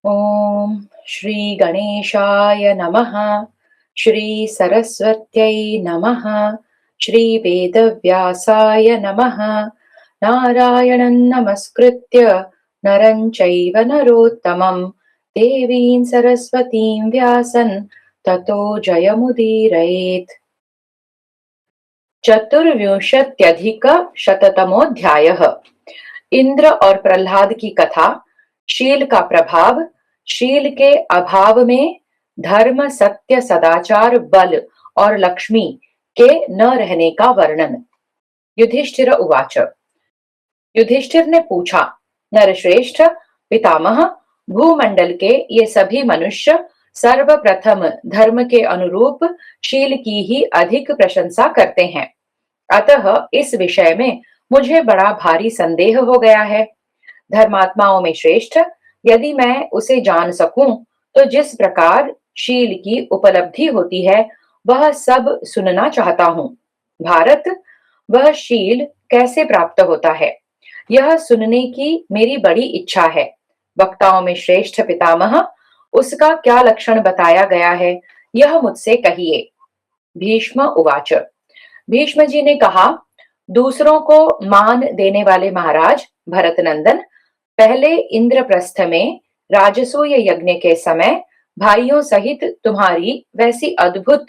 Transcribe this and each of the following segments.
ॐ श्री गणेशाय नमः। श्री सरस्वत्यै नमः। श्री वेदव्यासाय नमः। नारायणं नमस्कृत्य नरं चैव नरोत्तमं देवीं सरस्वतीं व्यासं ततो जयमुदीरयेत्। चतुर्विंशत्यधिक शततमोऽध्यायः। इंद्र और प्रहलाद की कथा। शील का प्रभाव। शील के अभाव में धर्म सत्य सदाचार बल और लक्ष्मी के न रहने का वर्णन। युधिष्ठिर उवाच। युधिष्ठिर ने पूछा, नरश्रेष्ठ पितामह, भूमंडल के ये सभी मनुष्य सर्वप्रथम धर्म के अनुरूप शील की ही अधिक प्रशंसा करते हैं। अतः इस विषय में मुझे बड़ा भारी संदेह हो गया है। धर्मात्माओं में श्रेष्ठ यदि मैं उसे जान सकूं तो जिस प्रकार शील की उपलब्धि होती है वह सब सुनना चाहता हूं। भारत, वह शील कैसे प्राप्त होता है यह सुनने की मेरी बड़ी इच्छा है। वक्ताओं में श्रेष्ठ पितामह, उसका क्या लक्षण बताया गया है यह मुझसे कहिए। भीष्म उवाच। भीष्म जी ने कहा, दूसरों को मान देने वाले महाराज भरत नंदन, पहले इंद्रप्रस्थ में राजसूय यज्ञ के समय भाइयों सहित तुम्हारी वैसी अद्भुत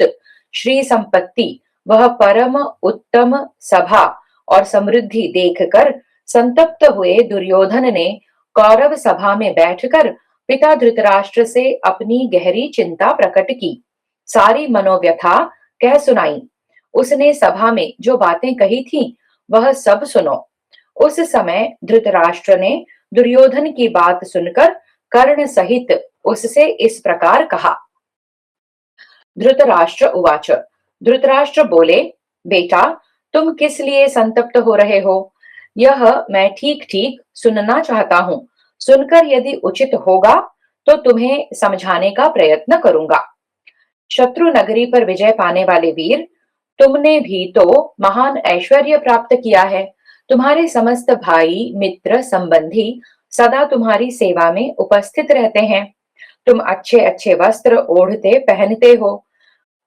श्री संपत्ति, वह परम उत्तम सभा और समृद्धि देखकर संतप्त हुए दुर्योधन ने कौरव सभा में बैठकर पिता धृतराष्ट्र से अपनी गहरी चिंता प्रकट की, सारी मनोव्यथा कह सुनाई। उसने सभा में जो बातें कही थी वह सब सुनो। उस समय धृतराष्ट्र ने दुर्योधन की बात सुनकर कर्ण सहित उससे इस प्रकार कहा। धृतराष्ट्र उवाच। धृतराष्ट्र बोले, बेटा, तुम किस लिए संतप्त हो रहे हो यह मैं ठीक ठीक सुनना चाहता हूं। सुनकर यदि उचित होगा तो तुम्हें समझाने का प्रयत्न करूंगा। शत्रु नगरी पर विजय पाने वाले वीर, तुमने भी तो महान ऐश्वर्य प्राप्त किया है। तुम्हारे समस्त भाई मित्र संबंधी सदा तुम्हारी सेवा में उपस्थित रहते हैं। तुम अच्छे अच्छे वस्त्र ओढ़ते पहनते हो,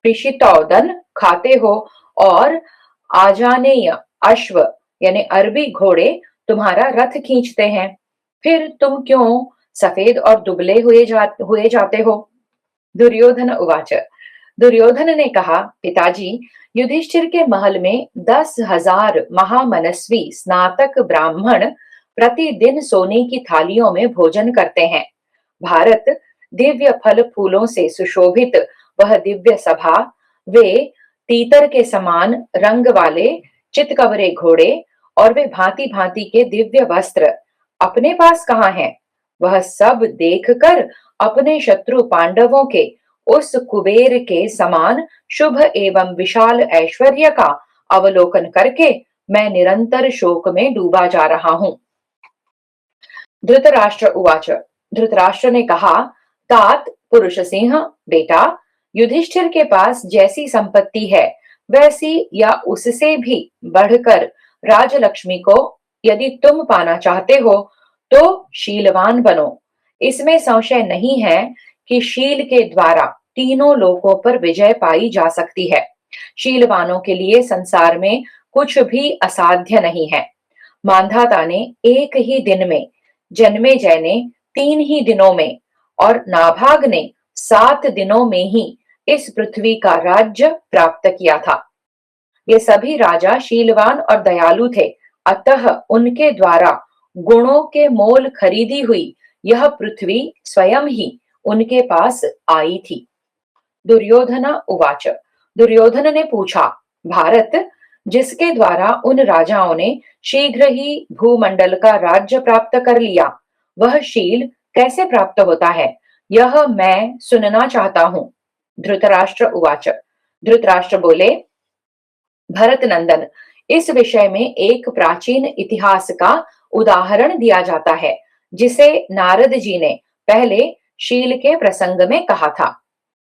पिशितौदन खाते हो और आजानेय अश्व यानी अरबी घोड़े तुम्हारा रथ खींचते हैं। फिर तुम क्यों सफेद और दुबले हुए जाते हो। दुर्योधन उवाच। दुर्योधन ने कहा, पिताजी, युधिष्ठिर के महल में 10,000 महामनस्वी स्नातक ब्राह्मण प्रतिदिन सोने की थालियों में भोजन करते हैं। भारत, दिव्य फल फूलों से सुशोभित वह दिव्य सभा, वे तीतर के समान रंग वाले चितकबरे घोड़े और वे भांति भांति के दिव्य वस्त्र अपने पास कहाँ हैं। वह सब देखकर अपने शत्रु पांडवों के उस कुबेर के समान शुभ एवं विशाल ऐश्वर्य का अवलोकन करके मैं निरंतर शोक में डूबा जा रहा हूं। धृतराष्ट्र उवाच। धृतराष्ट्र ने कहा, तात पुरुष सिंह, बेटा, युधिष्ठिर के पास जैसी संपत्ति है वैसी या उससे भी बढ़कर राजलक्ष्मी को यदि तुम पाना चाहते हो तो शीलवान बनो। इसमें संशय नहीं है कि शील के द्वारा तीनों लोकों पर विजय पाई जा सकती है। शीलवानों के लिए संसार में कुछ भी असाध्य नहीं है। मांधाता ने एक ही दिन में, जन्मेजय ने 3 ही दिनों में और नाभाग ने 7 दिनों में ही इस पृथ्वी का राज्य प्राप्त किया था। ये सभी राजा शीलवान और दयालु थे, अतः उनके द्वारा गुणों के मोल खरीदी हुई यह पृथ्वी स्वयं ही उनके पास आई थी। दुर्योधन उवाच। दुर्योधन ने पूछा, भारत, जिसके द्वारा उन राजाओं ने शीघ्र ही भूमंडल का राज्य प्राप्त कर लिया, वह शील कैसे प्राप्त होता है यह मैं सुनना चाहता हूं। धृतराष्ट्र उवाच। धृतराष्ट्र बोले, भरत नंदन, इस विषय में एक प्राचीन इतिहास का उदाहरण दिया जाता है जिसे नारद जी ने पहले शील के प्रसंग में कहा था।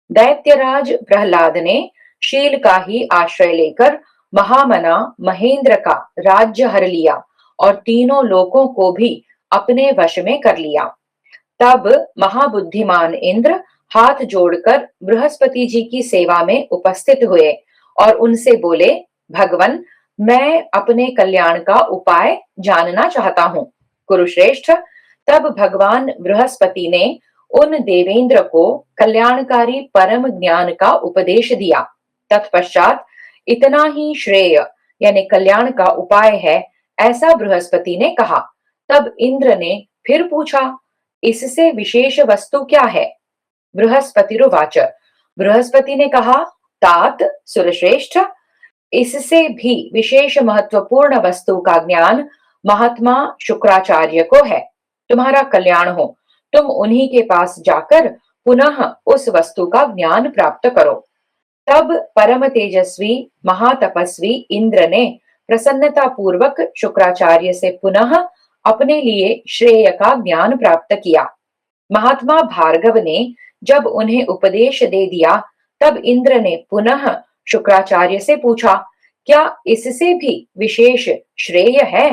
दैत्यराज प्रहलाद ने शील का ही आश्रय लेकर महामना महेंद्र का राज्य हर लिया और तीनों लोकों को भी अपने वश में कर लिया। तब महाबुद्धिमान इंद्र हाथ जोड़कर बृहस्पति जी की सेवा में उपस्थित हुए और उनसे बोले, भगवन, मैं अपने कल्याण का उपाय जानना चाहता हूँ। कुरुश्रेष्ठ, तब भगवान बृहस्पति ने उन देवेंद्र को कल्याणकारी परम ज्ञान का उपदेश दिया। तत्पश्चात इतना ही श्रेय यानी कल्याण का उपाय है, ऐसा बृहस्पति ने कहा। तब इंद्र ने फिर पूछा, इससे विशेष वस्तु क्या है? बृहस्पतिरुवाच, बृहस्पति ने कहा, तात सुरश्रेष्ठ, इससे भी विशेष महत्वपूर्ण वस्तु का ज्ञान महात्मा शुक्राचार्य को है। तुम्हारा कल्याण हो, तुम उन्हीं के पास जाकर पुनः उस वस्तु का ज्ञान प्राप्त करो। तब परम तेजस्वी महातपस्वी इंद्र ने प्रसन्नता पूर्वक शुक्राचार्य से पुनः अपने लिए श्रेय का ज्ञान प्राप्त किया। महात्मा भार्गव ने जब उन्हें उपदेश दे दिया, तब इंद्र ने पुनः शुक्राचार्य से पूछा, क्या इससे भी विशेष श्रेय है?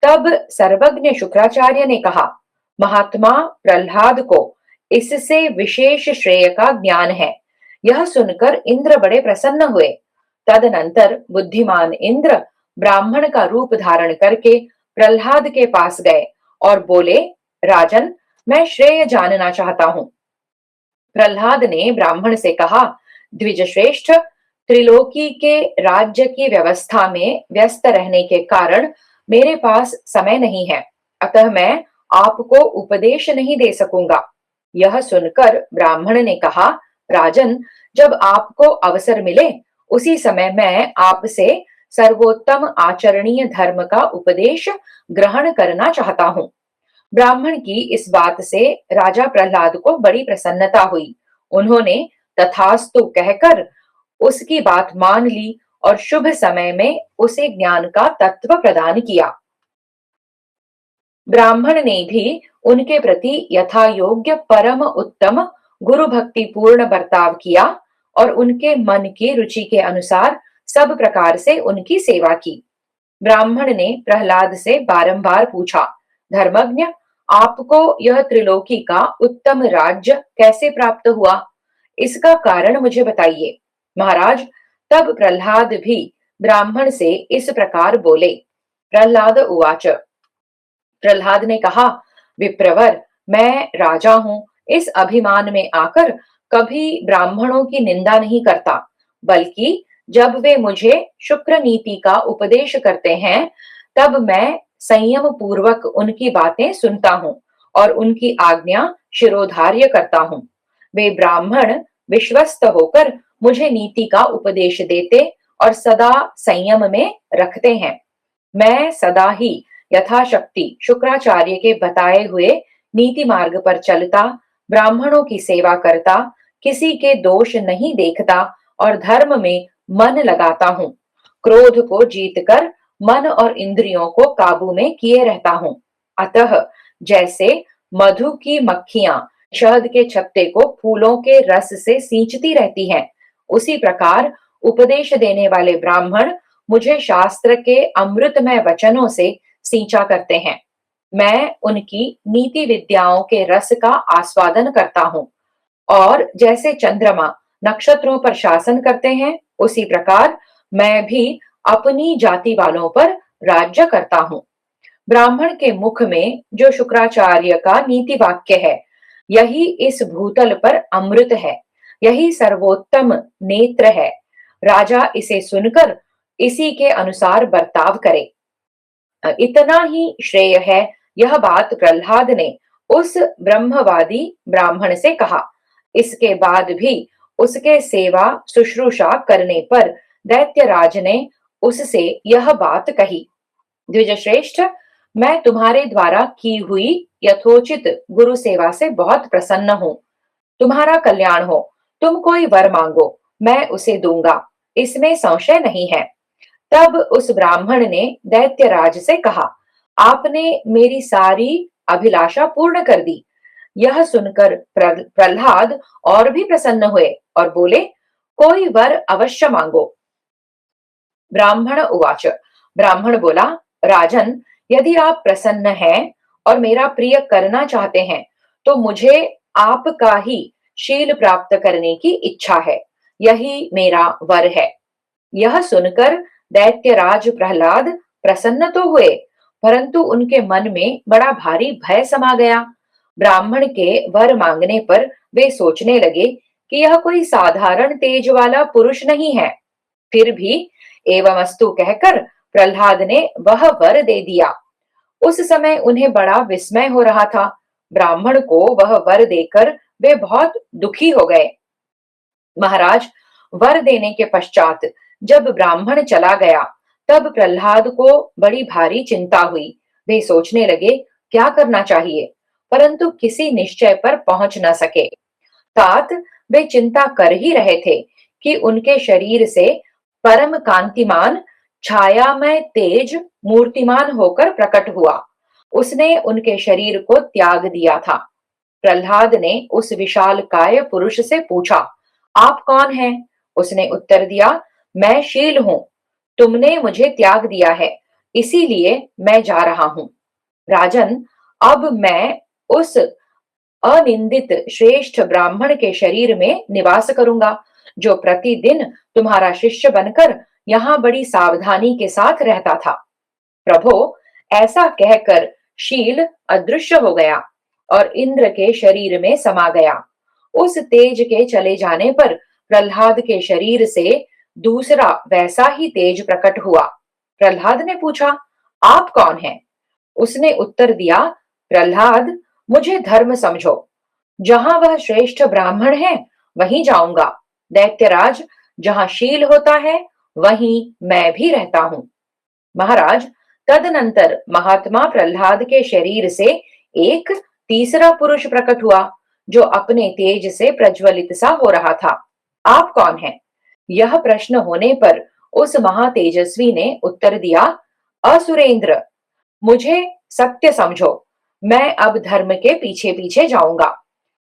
तब सर्वज्ञ शुक्राचार्य ने कहा, महात्मा प्रहलाद को इससे विशेष श्रेय का ज्ञान है। यह सुनकर इंद्र बड़े प्रसन्न हुए। तदनंतर बुद्धिमान इंद्र ब्राह्मण का रूप धारण करके प्रहलाद के पास गए और बोले, राजन, मैं श्रेय जानना चाहता हूँ। प्रहलाद ने ब्राह्मण से कहा, द्विजश्रेष्ठ, त्रिलोकी के राज्य की व्यवस्था में व्यस्त रहने के कारण मेरे पास समय नहीं है, अतः मैं आपको उपदेश नहीं दे सकूंगा। यह सुनकर ब्राह्मण ने कहा, राजन, जब आपको अवसर मिले उसी समय मैं आपसे सर्वोत्तम आचरणीय धर्म का उपदेश ग्रहण करना चाहता हूँ। ब्राह्मण की इस बात से राजा प्रहलाद को बड़ी प्रसन्नता हुई। उन्होंने तथास्तु कहकर उसकी बात मान ली और शुभ समय में उसे ज्ञान का तत्व प्रदान किया। ब्राह्मण ने भी उनके प्रति यथा योग्य परम उत्तम गुरु भक्ति पूर्ण बर्ताव किया और उनके मन की रुचि के अनुसार सब प्रकार से उनकी सेवा की। ब्राह्मण ने प्रहलाद से बारंबार पूछा, धर्मज्ञ, आपको यह त्रिलोकी का उत्तम राज्य कैसे प्राप्त हुआ? इसका कारण मुझे बताइए। महाराज, तब प्रहलाद भी ब्राह्मण से इस प्रकार बोले। प्रहलाद उवाच, प्रहलाद ने कहा, विप्रवर, मैं राजा हूँ, इस अभिमान में आकर कभी ब्राह्मणों की निंदा नहीं करता, बल्कि जब वे मुझे शुक्र नीति का उपदेश करते हैं, तब मैं संयम पूर्वक उनकी बातें सुनता हूँ और उनकी आज्ञा शिरोधार्य करता हूँ। वे ब्राह्मण विश्वस्त होकर मुझे नीति का उपदेश देते और सदा संयम में रखते हैं। मैं सदा ही यथाशक्ति शुक्राचार्य के बताए हुए नीति मार्ग पर चलता, ब्राह्मणों की सेवा करता, किसी के दोष नहीं देखता और धर्म में मन लगाता हूँ। क्रोध को जीतकर मन और इंद्रियों को काबू में किए रहता हूँ। अतः जैसे मधु की मक्खियां शहद के छत्ते को फूलों के रस से सींचती रहती हैं, उसी प्रकार उपदेश देने वाले ब्राह्मण मुझे शास्त्र के अमृतमय वचनों से सींचा करते हैं। मैं उनकी नीति विद्याओं के रस का आस्वादन करता हूँ और जैसे चंद्रमा नक्षत्रों पर शासन करते हैं, उसी प्रकार मैं भी अपनी जाति वालों पर राज्य करता हूँ। ब्राह्मण के मुख में जो शुक्राचार्य का नीति वाक्य है, यही इस भूतल पर अमृत है, यही सर्वोत्तम नेत्र है। राजा इसे सुनकर इसी के अनुसार बर्ताव करे। इतना ही श्रेय है, यह बात प्रहलाद ने उस ब्रह्मवादी ब्राह्मण से कहा। इसके बाद भी उसके सेवा शुश्रूषा करने पर दैत्यराज ने उससे यह बात कही, द्विजश्रेष्ठ, मैं तुम्हारे द्वारा की हुई यथोचित गुरु सेवा से बहुत प्रसन्न हूँ। तुम्हारा कल्याण हो, तुम कोई वर मांगो, मैं उसे दूंगा, इसमें संशय नहीं है। तब उस ब्राह्मण ने दैत्यराज से कहा, आपने मेरी सारी अभिलाषा पूर्ण कर दी। यह सुनकर प्रहलाद और भी प्रसन्न हुए और बोले, कोई वर अवश्य मांगो। ब्राह्मण उवाच, ब्राह्मण बोला, राजन, यदि आप प्रसन्न हैं और मेरा प्रिय करना चाहते हैं, तो मुझे आपका ही शील प्राप्त करने की इच्छा है, यही मेरा वर है। यह सुनकर दैत्यराज प्रहलाद प्रसन्न तो हुए, परंतु उनके मन में बड़ा भारी भय समा गया। ब्राह्मण के वर मांगने पर वे सोचने लगे कि यह कोई साधारण तेज वाला पुरुष नहीं है। फिर भी एवमस्तु कहकर प्रहलाद ने वह वर दे दिया। उस समय उन्हें बड़ा विस्मय हो रहा था। ब्राह्मण को वह वर देकर वे बहुत दुखी हो गए। महाराज, वर देने के पश्चात जब ब्राह्मण चला गया, तब प्रहलाद को बड़ी भारी चिंता हुई। वे सोचने लगे क्या करना चाहिए, परंतु किसी निश्चय पर पहुंच न सके। तात वे चिंता कर ही रहे थे कि उनके शरीर से परम कांतिमान छायामय तेज मूर्तिमान होकर प्रकट हुआ। उसने उनके शरीर को त्याग दिया था। प्रहलाद ने उस विशाल काय पुरुष से पूछा, आप कौन हैं? उसने उत्तर दिया, मैं शील हूं। तुमने मुझे त्याग दिया है, इसीलिए मैं जा रहा हूं। राजन, अब मैं उस अनिंदित श्रेष्ठ ब्राह्मण के शरीर में निवास करूंगा, जो प्रतिदिन तुम्हारा शिष्य बनकर यहाँ बड़ी सावधानी के साथ रहता था। प्रभो, ऐसा कहकर शील अदृश्य हो गया और इंद्र के शरीर में समा गया। उस तेज के चले जाने पर प्रहलाद के शरीर से दूसरा वैसा ही तेज प्रकट हुआ। प्रहलाद ने पूछा, आप कौन हैं? उसने उत्तर दिया, प्रहलाद, मुझे धर्म समझो। जहां वह श्रेष्ठ ब्राह्मण है, वहीं जाऊंगा। दैत्यराज, जहां शील होता है, वहीं मैं भी रहता हूं। महाराज, तदनंतर महात्मा प्रहलाद के शरीर से एक तीसरा पुरुष प्रकट हुआ, जो अपने तेज से प्रज्वलित सा हो रहा था। आप कौन हैं? यह प्रश्न होने पर उस महातेजस्वी ने उत्तर दिया, असुरेंद्र, मुझे सत्य समझो। मैं अब धर्म के पीछे पीछे जाऊंगा।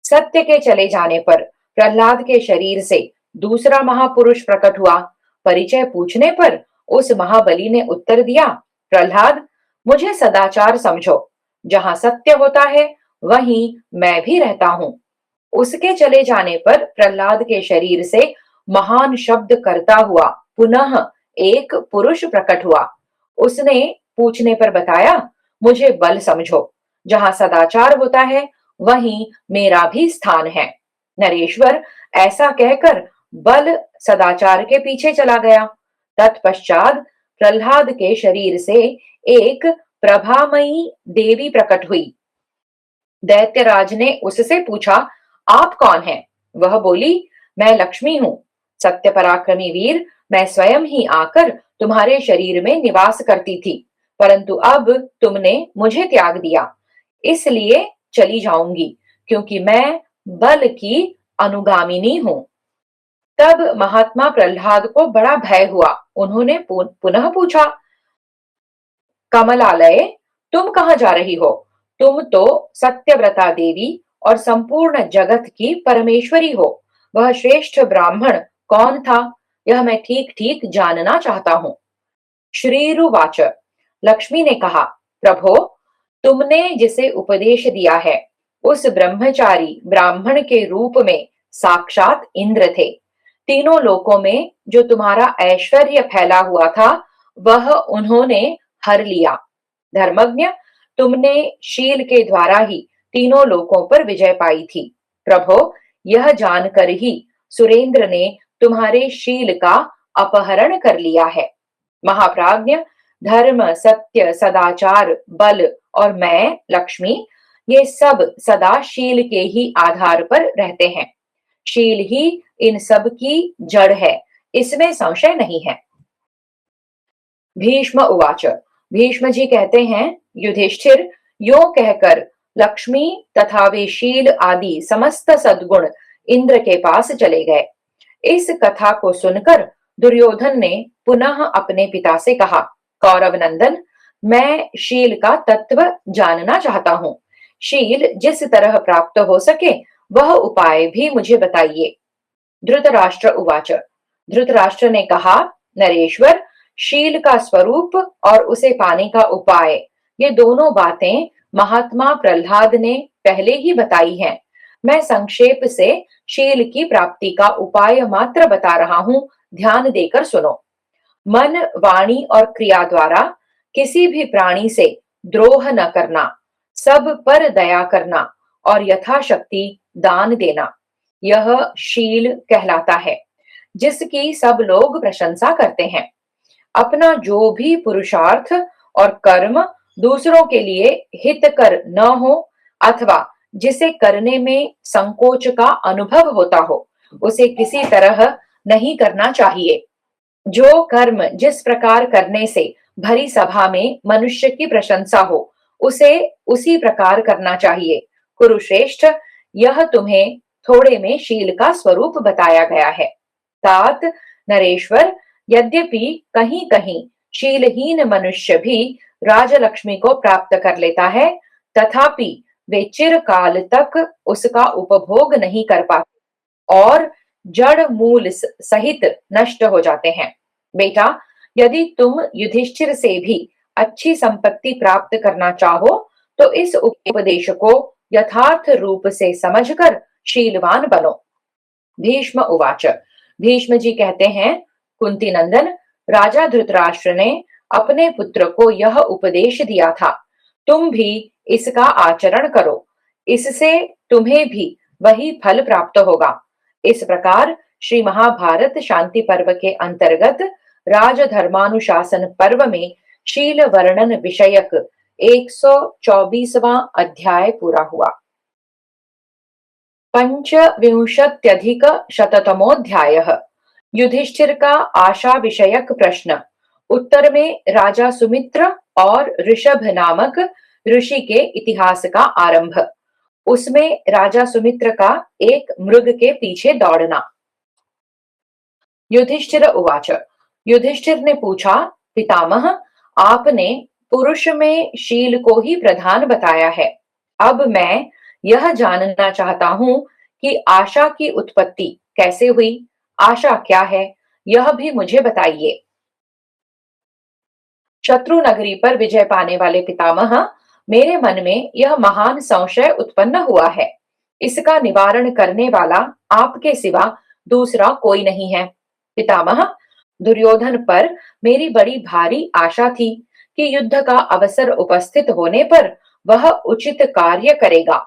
सत्य के चले जाने पर प्रहलाद के शरीर से दूसरा महापुरुष प्रकट हुआ। परिचय पूछने पर उस महाबली ने उत्तर दिया, प्रहलाद, मुझे सदाचार समझो। जहां सत्य होता है, वहीं मैं भी रहता हूं। उसके चले जाने पर प्रहलाद के शरीर से महान शब्द करता हुआ पुनः एक पुरुष प्रकट हुआ। उसने पूछने पर बताया, मुझे बल समझो। जहां सदाचार होता है, वहीं मेरा भी स्थान है। नरेश्वर, ऐसा कहकर बल सदाचार के पीछे चला गया। तत्पश्चात प्रहलाद के शरीर से एक प्रभामयी देवी प्रकट हुई। दैत्यराज ने उससे पूछा, आप कौन हैं? वह बोली, मैं लक्ष्मी हूं। सत्य पराक्रमी वीर, मैं स्वयं ही आकर तुम्हारे शरीर में निवास करती थी, परंतु अब तुमने मुझे त्याग दिया, इसलिए चली जाऊंगी, क्योंकि मैं बल की अनुगामिनी हूं। तब महात्मा प्रहलाद को बड़ा भय हुआ। उन्होंने पुनः पूछा, कमलालय, तुम कहाँ जा रही हो? तुम तो सत्यव्रता देवी और संपूर्ण जगत की परमेश्वरी हो। वह श्रेष्ठ ब्राह्मण कौन था, यह मैं ठीक ठीक जानना चाहता हूं। श्रीरुवाच, लक्ष्मी ने कहा, प्रभो, तुमने जिसे उपदेश दिया है, उस ब्रह्मचारी ब्राह्मण के रूप में साक्षात इंद्र थे। तीनों लोकों में जो तुम्हारा ऐश्वर्य फैला हुआ था, वह उन्होंने हर लिया। धर्मज्ञ, तुमने शील के द्वारा ही तीनों लोकों पर विजय पाई थी। प्रभो, यह जानकर ही सुरेंद्र ने तुम्हारे शील का अपहरण कर लिया है। महाप्राज्ञ, धर्म, सत्य, सदाचार, बल और मैं लक्ष्मी, ये सब सदा शील के ही आधार पर रहते हैं। शील ही इन सब की जड़ है, इसमें संशय नहीं है। भीष्म उवाच, भीष्म जी कहते हैं, युधिष्ठिर, यो कहकर लक्ष्मी तथा वे शील आदि समस्त सद्गुण इंद्र के पास चले गए। इस कथा को सुनकर दुर्योधन ने पुनः अपने पिता से कहा, कौरव नंदन, मैं शील का तत्व जानना चाहता हूँ। शील जिस तरह प्राप्त हो सके, वह उपाय भी मुझे बताइए। धृतराष्ट्र उवाच, धृतराष्ट्र ने कहा, नरेश्वर, शील का स्वरूप और उसे पाने का उपाय, ये दोनों बातें महात्मा प्रहलाद ने पहले ही बताई हैं। मैं संक्षेप से शील की प्राप्ति का उपाय मात्र बता रहा हूं, ध्यान देकर सुनो। मन, वाणी और क्रिया द्वारा किसी भी प्राणी से द्रोह न करना, सब पर दया करना और यथाशक्ति दान देना, यह शील कहलाता है, जिसकी सब लोग प्रशंसा करते हैं। अपना जो भी पुरुषार्थ और कर्म दूसरों के लिए हितकर न हो अथवा जिसे करने में संकोच का अनुभव होता हो, उसे किसी तरह नहीं करना चाहिए। जो कर्म जिस प्रकार करने से भरी सभा में मनुष्य की प्रशंसा हो, उसे उसी प्रकार करना चाहिए। कुरुश्रेष्ठ, यह तुम्हें थोड़े में शील का स्वरूप बताया गया है। तात नरेश्वर, यद्यपि कहीं कहीं शीलहीन मनुष्य भी राजलक्ष्मी को प्राप्त कर लेता है, तथापि वे चिरकाल तक उसका उपभोग नहीं कर पाते और जड़ मूल सहित नष्ट हो जाते हैं। बेटा, यदि तुम युधिष्ठिर से भी अच्छी संपत्ति प्राप्त करना चाहो, तो इस उपदेश को यथार्थ रूप से समझकर शीलवान बनो। भीष्म उवाच। भीष्म जी कहते हैं, कुंती नंदन, राजा धृतराष्ट्र ने अपने पुत्र को यह उपदेश दिया था, तुम भी इसका आचरण करो, इससे तुम्हें भी वही फल प्राप्त होगा। इस प्रकार श्री महाभारत शांति पर्व के अंतर्गत राजधर्मानुशासन पर्व में शील वर्णन विषयक 124वां अध्याय पूरा हुआ। पंचविंशत्यधिक शततमोऽध्यायः। युधिष्ठिर का आशा विषयक प्रश्न। उत्तर में राजा सुमित्र और ऋषभ नामक ऋषि के इतिहास का आरंभ। उसमें राजा सुमित्र का एक मृग के पीछे दौड़ना। युधिष्ठिर उवाच। युधिष्ठिर ने पूछा, पितामह, आपने पुरुष में शील को ही प्रधान बताया है। अब मैं यह जानना चाहता हूं कि आशा की उत्पत्ति कैसे हुई, आशा क्या है, यह भी मुझे बताइए। शत्रु नगरी पर विजय पाने वाले पितामह, मेरे मन में यह महान संशय उत्पन्न हुआ है। इसका निवारण करने वाला आपके सिवा दूसरा कोई नहीं है। पितामह, दुर्योधन पर मेरी बड़ी भारी आशा थी कि युद्ध का अवसर उपस्थित होने पर वह उचित कार्य करेगा।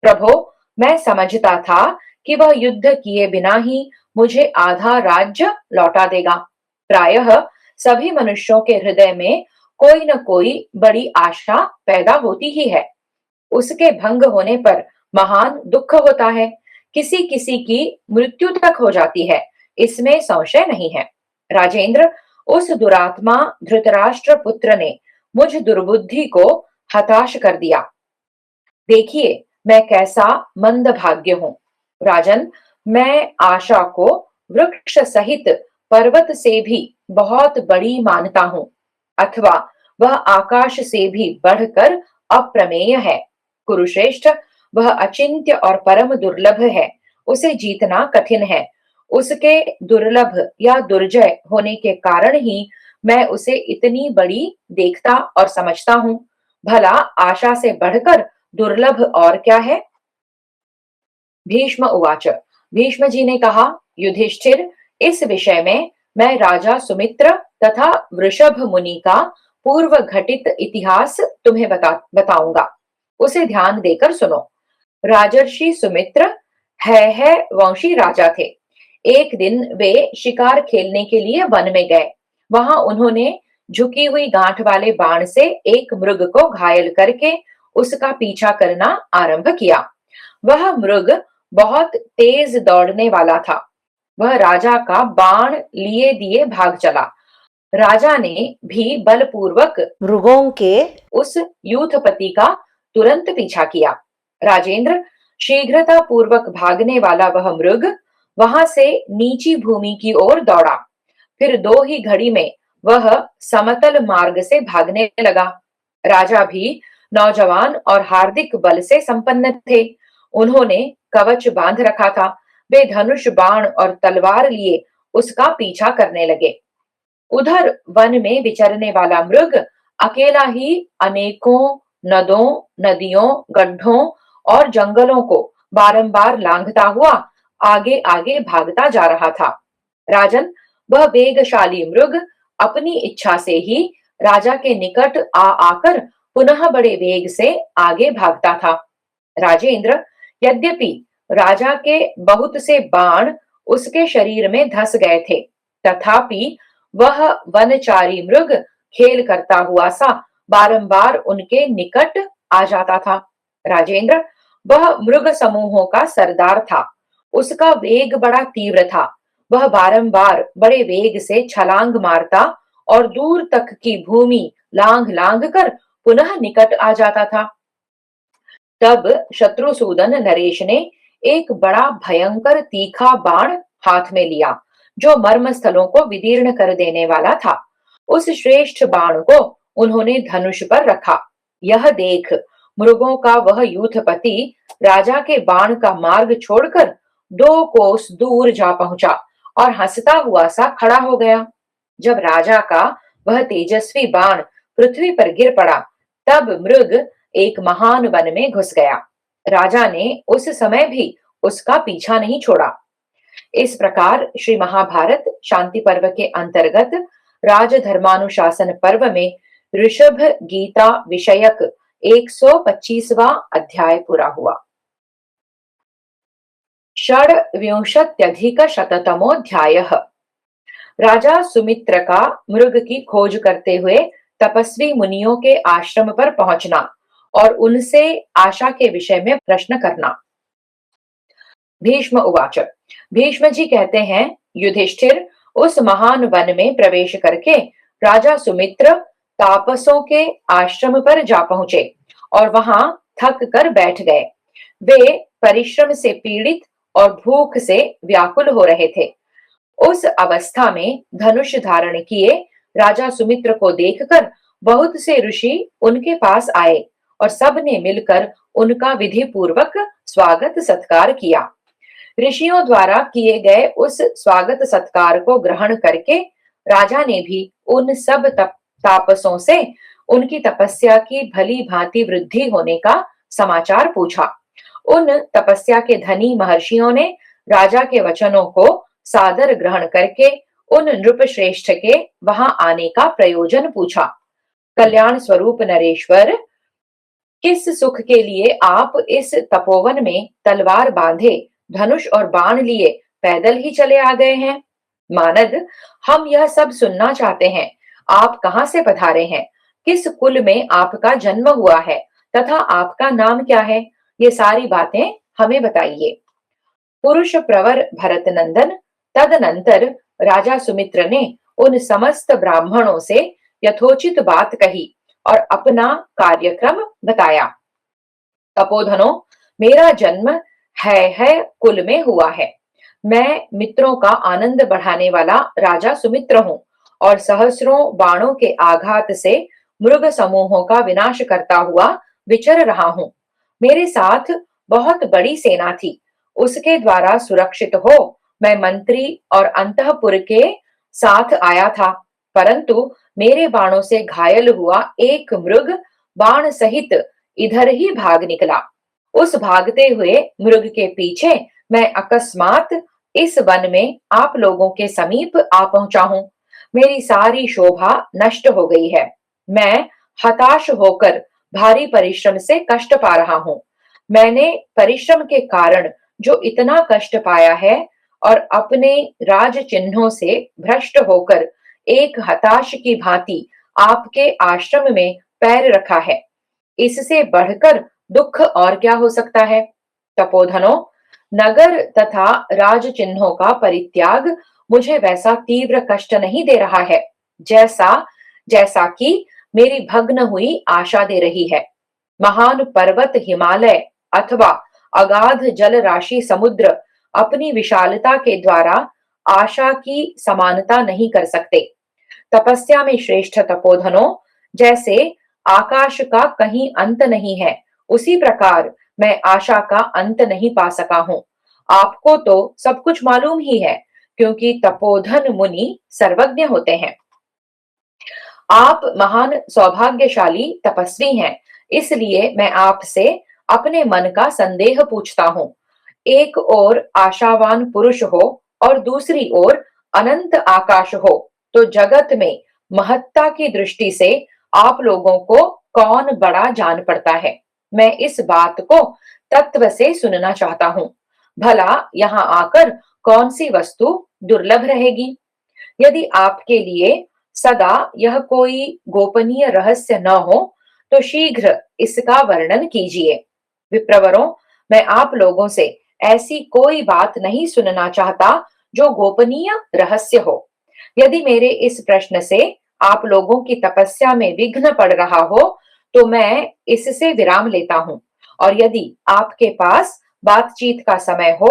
प्रभो, मैं समझता था कि वह युद्ध किए बिना ही मुझे आधा राज्य लौटा देगा। प्रायः सभी मनुष्यों के हृदय में कोई न कोई बड़ी आशा पैदा होती ही है। उसके भंग होने पर महान दुख होता है, किसी किसी की मृत्यु तक हो जाती है, इसमें संशय नहीं है। राजेंद्र, उस दुरात्मा धृतराष्ट्र पुत्र ने मुझ दुर्बुद्धि को हताश कर दिया। देखिए मैं कैसा मंदभाग्य हूँ। राजन, मैं आशा को वृक्ष सहित पर्वत से भी बहुत बड़ी मानता हूँ, अथवा वह आकाश से भी बढ़कर अप्रमेय है। कुरुश्रेष्ठ, वह अचिंत्य और परम दुर्लभ है, उसे जीतना कठिन है। उसके दुर्लभ या दुर्जय होने के कारण ही मैं उसे इतनी बड़ी देखता और समझता हूँ। भला आशा से बढ़कर दुर्लभ और क्या है? भीष्म उवाच। भीष्म जी ने कहा, युधिष्ठिर, इस विषय में मैं राजा सुमित्र तथा वृषभ मुनि का पूर्व घटित इतिहास तुम्हें बताऊंगा, उसे ध्यान देकर सुनो। राजर्षि सुमित्र है वंशी राजा थे। एक दिन वे शिकार खेलने के लिए वन में गए। वहां उन्होंने झुकी हुई गांठ वाले बाण से एक मृग को घायल करके उसका पीछा करना आरंभ किया। वह मृग बहुत तेज दौड़ने वाला था। वह राजा का बाण लिए दिए भाग चला। राजा ने भी बलपूर्वक मृगों के उस यूथपति का तुरंत पीछा किया। राजेंद्र, शीघ्रता पूर्वक भागने वाला वह मृग वहां से नीची भूमि की ओर दौड़ा। फिर दो ही घड़ी में वह समतल मार्ग से भागने लगा। राजा भी नौजवान और हार्दिक बल से संपन्न थे। उन्होंने कवच बांध रखा था। वे धनुष, बाण और तलवार लिए उसका पीछा करने लगे। उधर वन में विचरने वाला मृग अकेला ही अनेकों नदों, नदियों, गड्ढों और जंगलों को बारंबार लांघता हुआ आगे आगे भागता जा रहा था। राजन, वह वेगशाली मृग अपनी इच्छा से ही राजा के निकट आ आकर पुनः बड़े वेग से आगे भागता था। राजेंद्र, यद्यपि राजा के बहुत से बाण उसके शरीर में धस गए थे, तथापि वह वनचारी मृग खेल करता हुआ सा बारंबार उनके निकट आ जाता था। राजेंद्र, वह मृग समूहों का सरदार था। उसका वेग बड़ा तीव्र था। वह बारंबार बड़े वेग से छलांग मारता और दूर तक की भूमि लांघ लांघ कर पुनः निकट आ जाता था। तब शत्रुसूदन नरेश ने एक बड़ा भयंकर तीखा बाण हाथ में लिया, जो मर्म स्थलों को विदीर्ण कर देने वाला था। उस श्रेष्ठ बाण को उन्होंने धनुष पर रखा। यह देख मृगों का वह यूथपति राजा के बाण का मार्ग छोड़कर 2 कोस दूर जा पहुंचा और हंसता हुआ सा खड़ा हो गया। जब राजा का वह तेजस्वी बाण पृथ्वी पर गिर पड़ा, तब मृग एक महान वन में घुस गया। राजा ने उस समय भी उसका पीछा नहीं छोड़ा। इस प्रकार श्री महाभारत शांति पर्व के अंतर्गत राजधर्मानुशासन पर्व में ऋषभ गीता विषयक 125वां अध्याय पूरा हुआ। षड्विंशत्यधिकशततमोऽध्यायः। राजा सुमित्र का मृग की खोज करते हुए तपस्वी मुनियों के आश्रम पर पहुंचना और उनसे आशा के विषय में प्रश्न करना। भीष्म उवाच। भीष्म जी कहते हैं, युधिष्ठिर, उस महान वन में प्रवेश करके राजा सुमित्र तापसों के आश्रम पर जा पहुंचे और वहां थक कर बैठ गए। वे परिश्रम से पीड़ित और भूख से व्याकुल हो रहे थे। उस अवस्था में धनुष धारण किए राजा सुमित्र को देखकर बहुत से ऋषि उनके पास आए और सब ने मिलकर उनका विधि पूर्वक स्वागत सत्कार किया। ऋषियों द्वारा किए गए उस स्वागत सत्कार को ग्रहण करके राजा ने भी उन सब तापसों से उनकी तपस्या की भली भांति वृद्धि होने का समाचार पूछा। उन तपस्या के धनी महर्षियों ने राजा के वचनों को सादर ग्रहण करके उन नृप श्रेष्ठ के वहां आने का प्रयोजन पूछा। कल्याण स्वरूप नरेश्वर, किस सुख के लिए आप इस तपोवन में तलवार बांधे धनुष और बाण लिए पैदल ही चले आ गए हैं? मानद, हम यह सब सुनना चाहते हैं। आप कहां से पधारे हैं? किस कुल में आपका जन्म हुआ है तथा आपका नाम क्या है? ये सारी बातें हमें बताइए। पुरुष प्रवर भरत नंदन, तदनंतर राजा सुमित्र ने उन समस्त ब्राह्मणों से यथोचित बात कही और अपना कार्यक्रम बताया। तपोधनो, मेरा जन्म है कुल में हुआ है। मैं मित्रों का आनंद बढ़ाने वाला राजा सुमित्र हूँ और सहस्रों बाणों के आघात से मृग समूहों का विनाश करता हुआ विचर रहा हूँ। मेरे साथ बहुत बड़ी सेना थी। उसके द्वारा सुरक्षित हो मैं मंत्री और अंतःपुर के साथ आया था, परंतु मेरे बाणों से घायल हुआ एक मृग बाण सहित इधर ही भाग निकला। उस भागते हुए मृग के पीछे मैं अकस्मात इस वन में आप लोगों के समीप आ पहुंचा हूं। मेरी सारी शोभा नष्ट हो गई है। मैं हताश होकर भारी परिश्रम से कष्ट पा रहा हूं। मैंने परिश्रम के कारण जो इतना कष्ट पाया है और अपने राज चिन्हों से भ्रष्ट होकर एक हताश की भांति आपके आश्रम में पैर रखा है, इससे बढ़कर दुख और क्या हो सकता है? तपोधनो, नगर तथा राज चिन्हों का परित्याग मुझे वैसा तीव्र कष्ट नहीं दे रहा है जैसा जैसा कि मेरी भग्न हुई आशा दे रही है। महान पर्वत हिमालय अथवा अगाध जल राशि समुद्र अपनी विशालता के द्वारा आशा की समानता नहीं कर सकते। तपस्या में श्रेष्ठ तपोधनो, जैसे आकाश का कहीं अंत नहीं है, उसी प्रकार मैं आशा का अंत नहीं पा सका हूं। आपको तो सब कुछ मालूम ही है, क्योंकि तपोधन मुनि सर्वज्ञ होते हैं। आप महान सौभाग्यशाली तपस्वी हैं, इसलिए मैं आपसे अपने मन का संदेह पूछता हूँ। एक ओर आशावान पुरुष हो और दूसरी ओर अनंत आकाश हो, तो जगत में महत्ता की दृष्टि से आप लोगों को कौन बड़ा जान पड़ता है? मैं इस बात को तत्व से सुनना चाहता हूँ। भला यहाँ आकर कौन सी वस्तु दुर्लभ रहेगी? यदि आपके लिए सदा यह कोई गोपनीय रहस्य न हो, तो शीघ्र इसका वर्णन कीजिए। विप्रवरों, मैं आप लोगों से ऐसी कोई बात नहीं सुनना चाहता जो गोपनीय रहस्य हो। यदि मेरे इस प्रश्न से आप लोगों की तपस्या में विघ्न पड़ रहा हो, तो मैं इससे विराम लेता हूँ। और यदि आपके पास बातचीत का समय हो,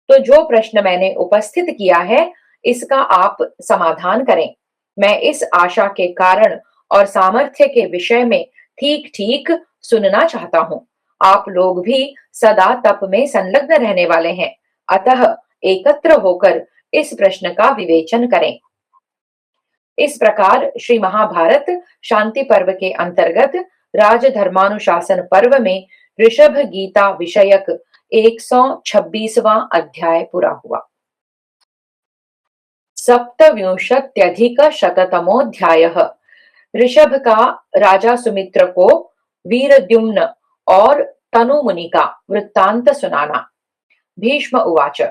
तो जो प्रश्न मैंने उपस्थित किया है, इसका आप समाधान करें। मैं इस आशा के कारण और सामर्थ्य के विषय में ठीक ठीक सुनना चाहता हूँ। आप लोग भी सदा तप में संलग्न रहने वाले हैं, अतः एकत्र होकर इस प्रश्न का विवेचन करें। इस प्रकार श्री महाभारत शांति पर्व के अंतर्गत राजधर्मानुशासन पर्व में ऋषभ गीता विषयक 126वां अध्याय पूरा हुआ। सप्तविंशत्यधिक शततमोऽध्यायः। ऋषभ का राजा सुमित्र को वीरद्युम्न और तनु मुनि का वृत्तांत सुनाना। भीष्म उवाच।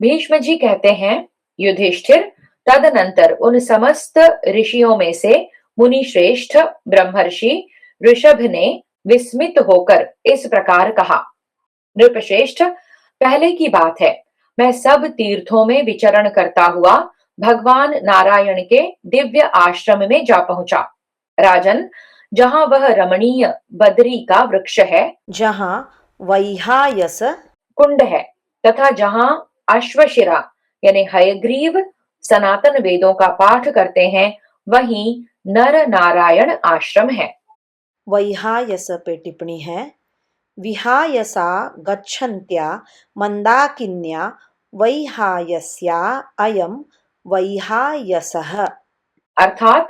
भीष्म जी कहते हैं, युधिष्ठिर, तदनंतर उन समस्त ऋषियों में से मुनि श्रेष्ठ ब्रह्मर्षि ऋषभ ने विस्मित होकर इस प्रकार कहा। नृपश्रेष्ठ, पहले की बात है, मैं सब तीर्थों में विचरण करता हुआ भगवान नारायण के दिव्य आश्रम में जा पहुंचा। राजन, जहां वह रमणीय बदरी का वृक्ष है, जहाँ वैहायस कुंड है, तथा जहां अश्वशिरा यानी हयग्रीव सनातन वेदों का पाठ करते हैं, वहीं नर नारायण आश्रम है। वैहायस पे टिप्पणी है, विहायसा गच्छन्त्या मंदाकिन्या वैहायस्या अयम वैहायसः। अर्थात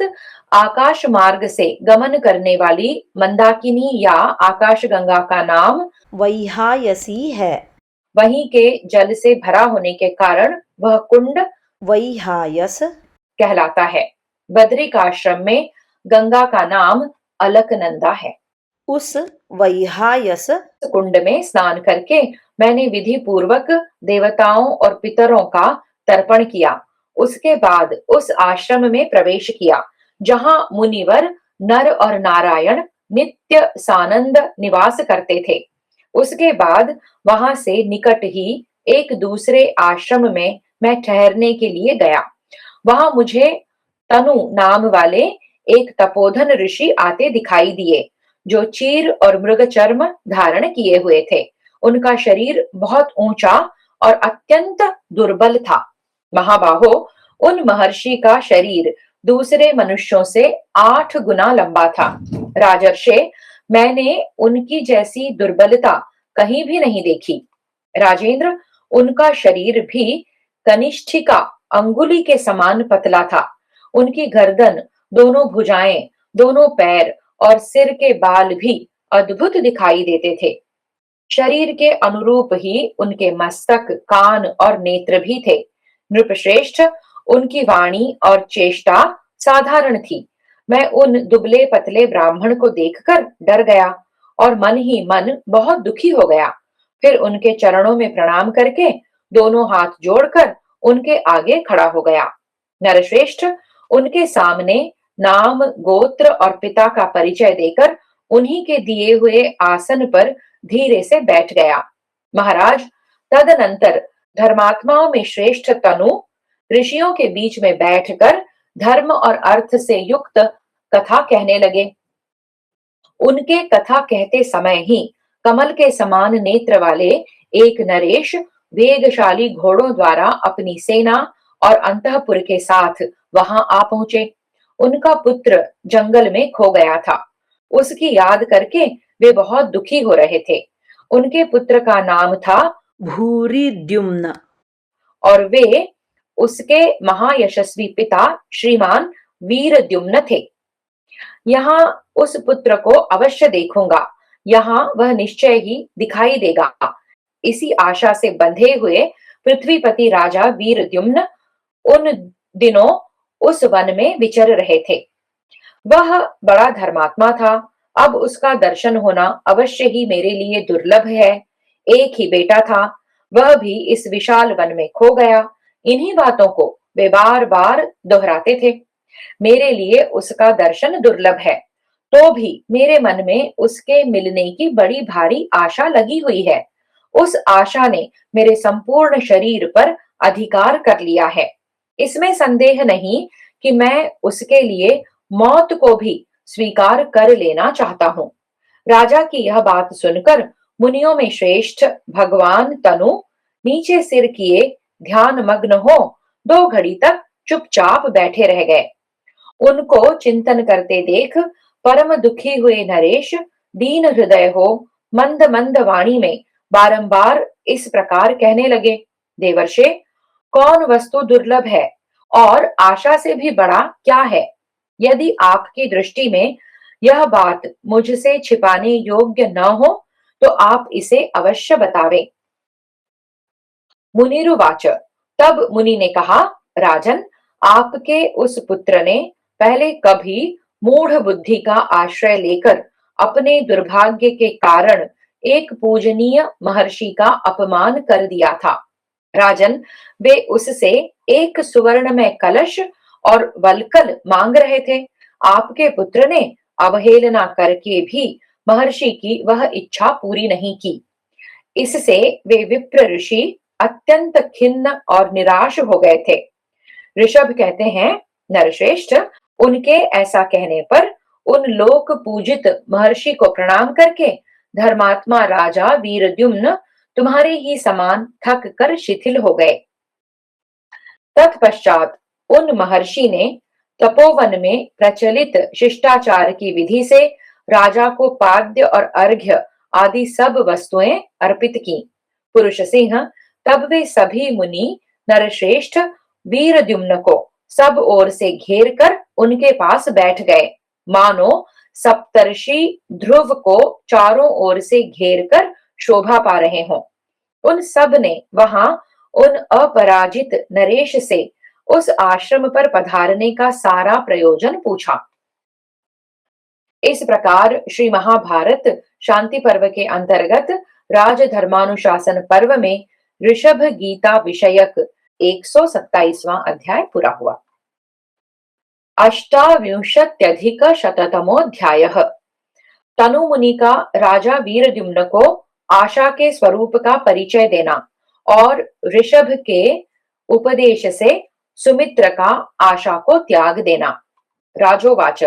आकाश मार्ग से गमन करने वाली मंदाकिनी या आकाश गंगा का नाम वैहायसी है। वहीं के जल से भरा होने के कारण वह कुंड वैहायस कहलाता है। बद्रिकाश्रम में गंगा का नाम अलकनंदा है। उस वैहायस कुंड में स्नान करके मैंने विधि पूर्वक देवताओं और पितरों का तर्पण किया। उसके बाद उस आश्रम में प्रवेश किया जहां मुनिवर नर और नारायण नित्य सानंद निवास करते थे। उसके बाद वहां से निकट ही एक दूसरे आश्रम में मैं ठहरने के लिए गया। वहां मुझे तनु नाम वाले एक तपोधन ऋषि आते दिखाई दिए, जो चीर और मृग चर्म धारण किए हुए थे। उनका शरीर बहुत ऊंचा और अत्यंत दुर्बल था। महाबाहो, उन महर्षि का शरीर दूसरे मनुष्यों से 8 गुना लंबा था। राजर्षे, मैंने उनकी जैसी दुर्बलता कहीं भी नहीं देखी। राजेंद्र, उनका शरीर भी कनिष्ठिका अंगुली के समान पतला था। उनकी गर्दन, दोनों भुजाएं, दोनों पैर और सिर के बाल भी अद्भुत दिखाई देते थे। शरीर के अनुरूप ही उनके मस्तक, कान और नेत्र भी थे। नृपश्रेष्ठ, उनकी वाणी और चेष्टा साधारण थी। मैं उन दुबले पतले ब्राह्मण को देखकर डर गया और मन ही मन बहुत दुखी हो गया। फिर उनके चरणों में प्रणाम करके दोनों हाथ जोड़कर उनके आगे खड़ा हो गया। नरश्रेष्ठ, उनके सामने नाम, गोत्र और पिता का परिचय देकर उन्हीं के दिए हुए आसन पर धीरे से बैठ गया। महाराज, तदनंतर धर्मात्माओं में श्रेष्ठ तनु ऋषियों के बीच में बैठकर धर्म और अर्थ से युक्त कथा कहने लगे। उनके कथा कहते समय ही कमल के समान नेत्र वाले एक नरेश वेगशाली घोड़ों द्वारा अपनी सेना और अंतःपुर के साथ वहां आ पहुंचे। उनका पुत्र जंगल में खो गया था। उसकी याद करके वे बहुत दुखी हो रहे थे। उनके पुत्र का नाम था भूरिद्युम्न और वे उसके महायशस्वी पिता श्रीमान वीरद्युम्न थे। यहाँ उस पुत्र को अवश्य देखूंगा, यहाँ वह निश्चय ही दिखाई देगा। इसी आशा से बंधे हुए पृथ्वीपति राजा वीरद्युम्न उन दिनों उस वन में विचर रहे थे। वह बड़ा धर्मात्मा था। अब उसका दर्शन होना अवश्य ही मेरे लिए दुर्लभ है। एक ही बेटा था, वह भी इस विशाल वन में खो गया। इन्हीं बातों को वे बार बार दोहराते थे। मेरे लिए उसका दर्शन दुर्लभ है, तो भी मेरे मन में उसके मिलने की बड़ी भारी आशा लगी हुई है। उस आशा ने मेरे संपूर्ण शरीर पर अधिकार कर लिया है। इसमें संदेह नहीं कि मैं उसके लिए मौत को भी स्वीकार कर लेना चाहता हूँ। राजा की यह बात सुनकर मुनियों में श्रेष्ठ भगवान तनु नीचे सिर किए ध्यान मग्न हो 2 घड़ी तक चुपचाप बैठे रह गए। उनको चिंतन करते देख परम दुखी हुए नरेश दीन हृदय हो मंद मंद वाणी में बारंबार इस प्रकार कहने लगे, देवर्षे, कौन वस्तु दुर्लभ है और आशा से भी बड़ा क्या है? यदि आपकी दृष्टि में यह बात मुझसे छिपाने योग्य न हो तो आप इसे अवश्य बतावें। मुनिरुवाच। तब मुनि ने कहा, राजन, आपके उस पुत्र ने पहले कभी मूढ़ बुद्धि का आश्रय लेकर अपने दुर्भाग्य के कारण एक पूजनीय महर्षि का अपमान कर दिया था। राजन, वे उससे एक सुवर्ण में कलश और वल्कल मांग रहे थे। आपके पुत्र ने अवहेलना करके भी महर्षि की वह इच्छा पूरी नहीं की। इससे वे विप्र ऋषि अत्यंत खिन्न और निराश हो गए थे। ऋषभ कहते हैं, नरश्रेष्ठ, उनके ऐसा कहने पर उन लोक पूजित महर्षि को प्रणाम करके धर्मात्मा राजा वीरद्युम्न तुम्हारे ही समान थक कर शिथिल हो गए। तत्पश्चात उन महर्षि ने तपोवन में प्रचलित शिष्टाचार की विधि से राजा को पाद्य और अर्घ्य आदि सब वस्तुएं अर्पित की। पुरुष सिंह, तब वे सभी मुनि नरश्रेष्ठ वीरद्युम्न को सब ओर से घेर कर उनके पास बैठ गए, मानो सप्तर्षि ध्रुव को चारों ओर से घेर कर शोभा पा रहे हों। उन सब ने वहां उन अपराजित नरेश से उस आश्रम पर पधारने का सारा प्रयोजन पूछा। इस प्रकार श्री महाभारत शांति पर्व के अंतर्गत राजधर्मानुशासन पर्व में ऋषभ गीता विषयक 127वां अध्याय पूरा हुआ। अष्टाविंशत्यधिकशततमोऽध्यायः। तनु मुनि का राजा वीरद्युम्न को आशा के स्वरूप का परिचय देना और ऋषभ के उपदेश से सुमित्र का आशा को त्याग देना। राजोवाच।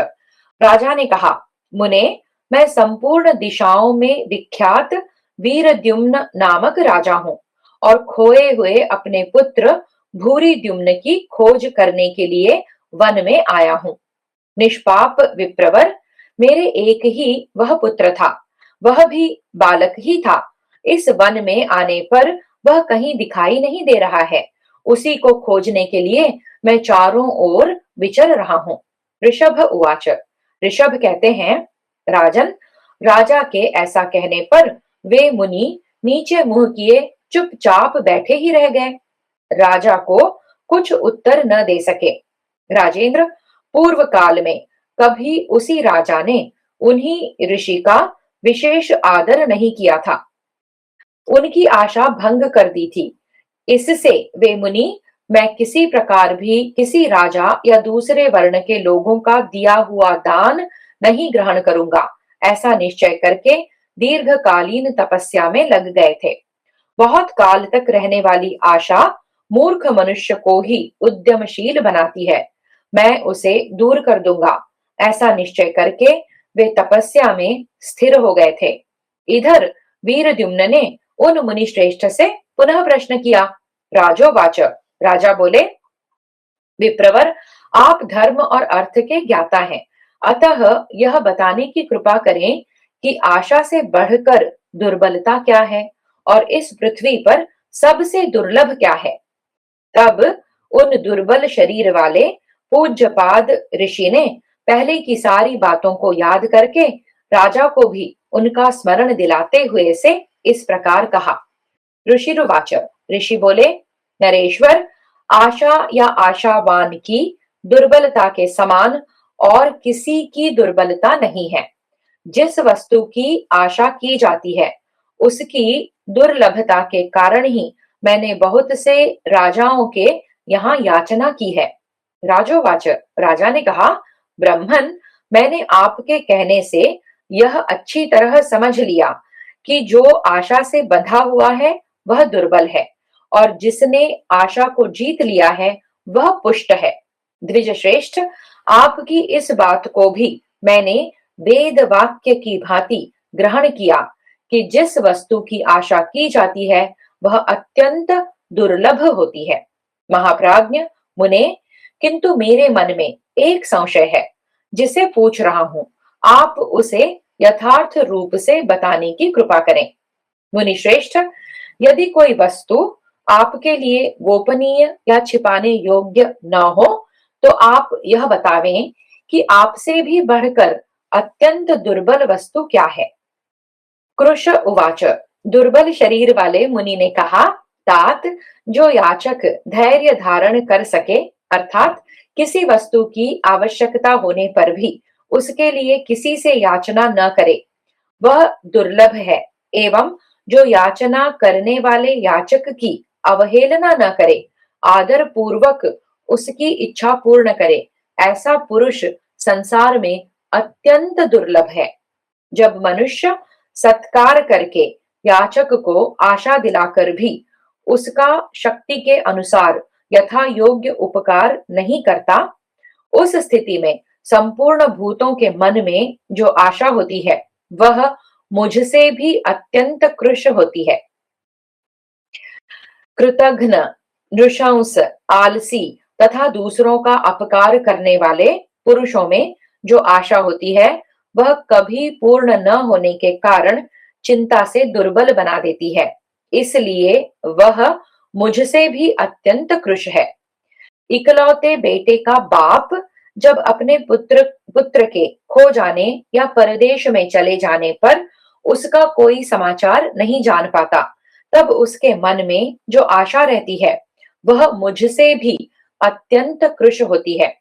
राजा ने कहा, मुने, मैं संपूर्ण दिशाओं में विख्यात वीरद्युम्न नामक राजा हूँ और खोए हुए अपने पुत्र भूरिद्युम्न की खोज करने के लिए वन में आया हूँ। निष्पाप विप्रवर, मेरे एक ही वह पुत्र था, वह भी बालक ही था। इस वन में आने पर वह कहीं दिखाई नहीं दे रहा है। उसी को खोजने के लिए मैं चारों ओर विचर रहा हूँ। ऋषभ उवाच। ऋषभ कहते हैं, राजन, राजा के ऐसा कहने पर वे मुनि नीचे मुंह किए चुपचाप बैठे ही रह गए। राजा को कुछ उत्तर न दे सके। राजेंद्र, पूर्व काल में कभी उसी राजा ने उन्हीं ऋषि का विशेष आदर नहीं किया था, उनकी आशा भंग कर दी थी। इससे वे मुनि, मैं किसी प्रकार भी किसी राजा या दूसरे वर्ण के लोगों का दिया हुआ दान नहीं ग्रहण करूंगा, ऐसा निश्चय करके दीर्घकालीन तपस्या में लग गए थे। बहुत काल तक रहने वाली आशा मूर्ख मनुष्य को ही उद्यमशील बनाती है। मैं उसे दूर कर दूंगा, ऐसा निश्चय करके वे तपस्या में स्थिर हो गए थे। इधर वीरद्युम्न ने उन मुनि श्रेष्ठ से पुनः प्रश्न किया। राजोवाच। राजा बोले, विप्रवर, आप धर्म और अर्थ के ज्ञाता हैं, अतः यह बताने की कृपा करें कि आशा से बढ़कर दुर्बलता क्या है और इस पृथ्वी पर सबसे दुर्लभ क्या है। तब उन दुर्बल शरीर वाले पूज्यपाद ऋषि ने पहले की सारी बातों को याद करके राजा को भी उनका स्मरण दिलाते हुए से इस प्रकार कहा। ऋषिरुवाच, ऋषि बोले, नरेश्वर, आशा या आशावान की दुर्बलता के समान और किसी की दुर्बलता नहीं है। जिस वस्तु की आशा की जाती है उसकी दुर्लभता के कारण ही मैंने बहुत से राजाओं के यहाँ याचना की है। राजोवाच, राजा ने कहा, ब्राह्मण, मैंने आपके कहने से यह अच्छी तरह समझ लिया कि जो आशा से बंधा हुआ है वह दुर्बल है और जिसने आशा को जीत लिया है वह पुष्ट है। द्विज श्रेष्ठ, आपकी इस बात को भी मैंने वेद वाक्य की भांति ग्रहण किया कि जिस वस्तु की आशा की जाती है वह अत्यंत दुर्लभ होती है। महाप्राज्ञ मुने, किंतु मेरे मन में एक संशय है जिसे पूछ रहा हूँ, आप उसे यथार्थ रूप से बताने की कृपा करें। मुनि श्रेष्ठ, यदि कोई वस्तु आपके लिए गोपनीय या छिपाने योग्य न हो तो आप यह बतावें कि आपसे भी बढ़कर अत्यंत दुर्बल वस्तु क्या है। कृश उवाच, दुर्बल शरीर वाले मुनि ने कहा, तात, जो याचक धैर्य धारण कर सके, अर्थात किसी वस्तु की आवश्यकता होने पर भी उसके लिए किसी से याचना न करे, वह दुर्लभ है। एवं जो याचना करने वाले याचक की अवहेलना न करे, आदर पूर्वक उसकी इच्छा पूर्ण करे, ऐसा पुरुष संसार में अत्यंत दुर्लभ है। जब मनुष्य सत्कार करके याचक को आशा दिलाकर भी उसका शक्ति के अनुसार यथा योग्य उपकार नहीं करता, उस स्थिति में संपूर्ण भूतों के मन में जो आशा होती है वह मुझसे भी अत्यंत कृश होती है। कृतघ्न, नृशंस, आलसी तथा दूसरों का अपकार करने वाले पुरुषों में जो आशा होती है वह कभी पूर्ण न होने के कारण चिंता से दुर्बल बना देती है, इसलिए वह मुझसे भी अत्यंत कृश है। इकलौते बेटे का बाप जब अपने पुत्र के खो जाने या परदेश में चले जाने पर उसका कोई समाचार नहीं जान पाता, तब उसके मन में जो आशा रहती है वह मुझसे भी अत्यंत कृश होती है।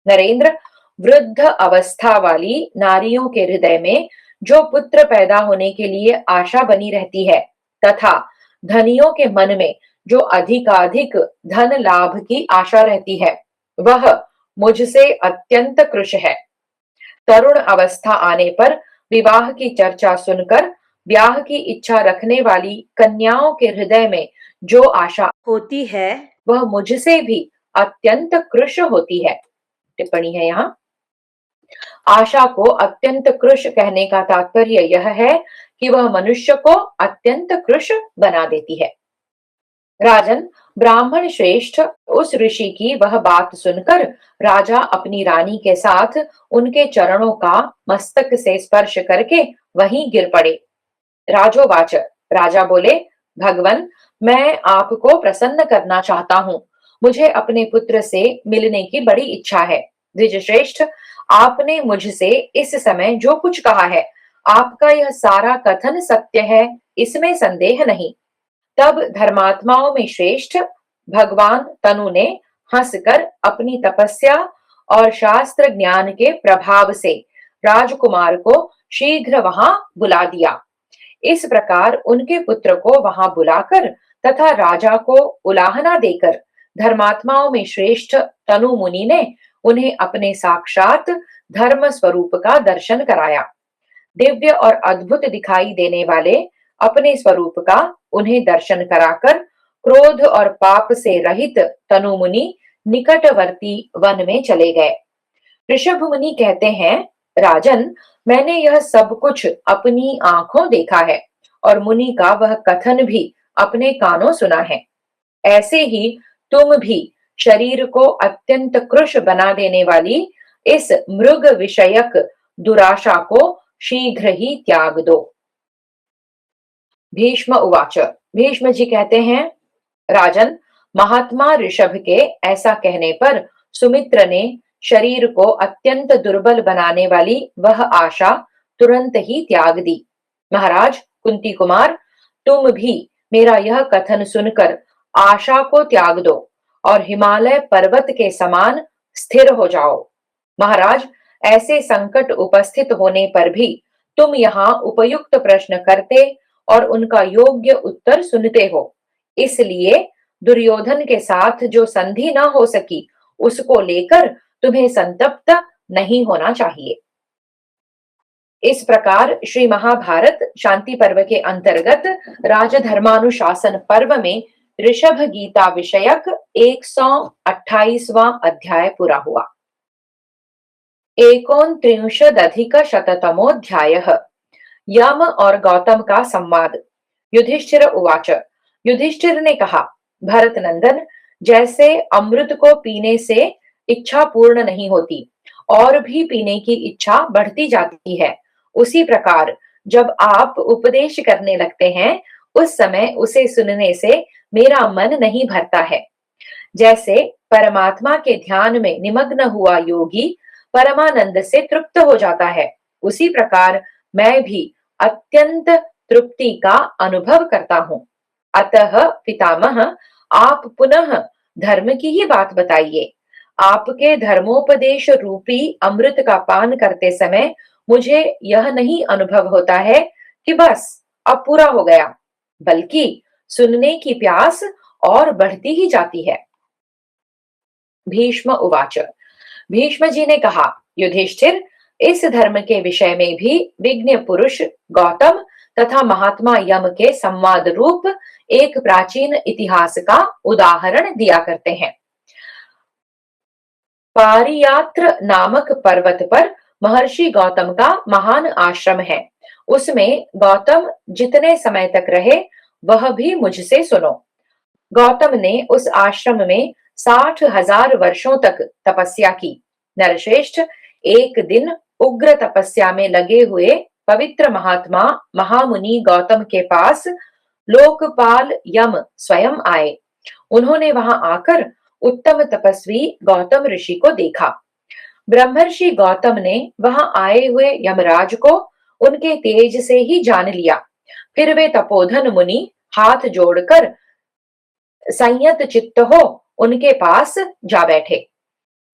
नरेंद्र, वृद्ध अवस्था वाली नारियों के हृदय में जो पुत्र पैदा होने के लिए आशा बनी रहती है तथा धनियों के मन में जो अधिकाधिक धन लाभ की आशा रहती है वह मुझसे अत्यंत कृश है। तरुण अवस्था आने पर विवाह की चर्चा सुनकर ब्याह की इच्छा रखने वाली कन्याओं के हृदय में जो आशा होती है वह मुझसे भी अत्यंत कृश होती है। टिप्पणी है यहाँ, आशा को अत्यंत कृश कहने का तात्पर्य यह है कि वह मनुष्य को अत्यंत कृश बना देती है। राजन, ब्राह्मण श्रेष्ठ, उस ऋषि की वह बात सुनकर राजा अपनी रानी के साथ उनके चरणों का मस्तक से स्पर्श करके वहीं गिर पड़े। राजोवाच, राजा बोले, भगवन, मैं आपको प्रसन्न करना चाहता हूँ, मुझे अपने पुत्र से मिलने की बड़ी इच्छा है। द्विज श्रेष्ठ, आपने मुझसे इस समय जो कुछ कहा है, आपका यह सारा कथन सत्य है, इसमें संदेह नहीं। तब धर्मात्माओं में श्रेष्ठ भगवान तनु ने हंसकर अपनी तपस्या और शास्त्र ज्ञान के प्रभाव से राजकुमार को शीघ्र वहां बुला दिया। इस प्रकार उनके पुत्र को वहां बुलाकर तथा राजा को उलाहना देकर धर्मात्माओं में श्रेष्ठ तनु मुनि ने उन्हें अपने साक्षात धर्म स्वरूप का दर्शन कराया। दिव्य और अद्भुत दिखाई देने वाले अपने स्वरूप का उन्हें दर्शन कराकर क्रोध और पाप से रहित तनु मुनि निकटवर्ती वन में चले गए। ऋषभ मुनि कहते हैं, राजन, मैंने यह सब कुछ अपनी आंखों देखा है और मुनि का वह कथन भी अपने कानों सुना है। ऐसे ही तुम भी शरीर को अत्यंत कृश बना देने वाली इस मृग विषयक दुराशा को शीघ्र ही त्याग दो। भीष्म उवाच, भीष्म जी कहते हैं, राजन, महात्मा ऋषभ के ऐसा कहने पर सुमित्र ने शरीर को अत्यंत दुर्बल बनाने वाली वह आशा तुरंत ही त्याग दी। महाराज, कुंती कुमार, तुम भी मेरा यह कथन सुनकर आशा को त्याग दो और हिमालय पर्वत के समान स्थिर हो जाओ। महाराज, ऐसे संकट उपस्थित होने पर भी तुम यहाँ उपयुक्त प्रश्न करते और उनका योग्य उत्तर सुनते हो, इसलिए दुर्योधन के साथ जो संधि न हो सकी उसको लेकर तुम्हें संतप्त नहीं होना चाहिए। इस प्रकार श्री महाभारत शांति पर्व के अंतर्गत राजधर्मानुशासन पर्व में ऋषभ गीता विषयक 128वां अध्याय पूरा हुआ। 39अधिकशततमोऽध्यायः। यम और गौतम का संवाद। युधिष्ठिर उवाच। युधिष्ठिर ने कहा, भरत नंदन, जैसे अमृत को पीने से इच्छा पूर्ण नहीं होती और भी पीने की इच्छा बढ़ती जाती है, उसी प्रकार जब आप उपदेश करने लगते हैं उस समय उसे सुनने से मेरा मन नहीं भरता है। जैसे परमात्मा के ध्यान में निमग्न हुआ योगी परमानंद से तृप्त हो जाता है, उसी प्रकार मैं भी अत्यंत तृप्ति का अनुभव करता हूँ। अतः पितामह, आप पुनः धर्म की ही बात बताइए। आपके धर्मोपदेश रूपी अमृत का पान करते समय मुझे यह नहीं अनुभव होता है कि बस अब पूरा हो गया, बल्कि सुनने की प्यास और बढ़ती ही जाती है। भीष्म उवाच। भीष्म जी ने कहा, युधिष्ठिर, इस धर्म के विषय में भी विज्ञ पुरुष गौतम तथा महात्मा यम के संवाद रूप एक प्राचीन इतिहास का उदाहरण दिया करते हैं। पारियात्र नामक पर्वत पर महर्षि गौतम का महान आश्रम है। उसमें गौतम जितने समय तक रहे वह भी मुझसे सुनो। गौतम ने उस आश्रम में 60,000 वर्षों तक तपस्या की। नरश्रेष्ठ, एक दिन उग्र तपस्या में लगे हुए पवित्र महात्मा महामुनि गौतम के पास लोकपाल यम स्वयं आए। उन्होंने वहां आकर उत्तम तपस्वी गौतम ऋषि को देखा। ब्रह्मर्षि गौतम ने वहां आए हुए यमराज को उनके तेज से ही जान लिया। फिर वे तपोधन मुनि हाथ जोड़कर संयत चित्त हो उनके पास जा बैठे।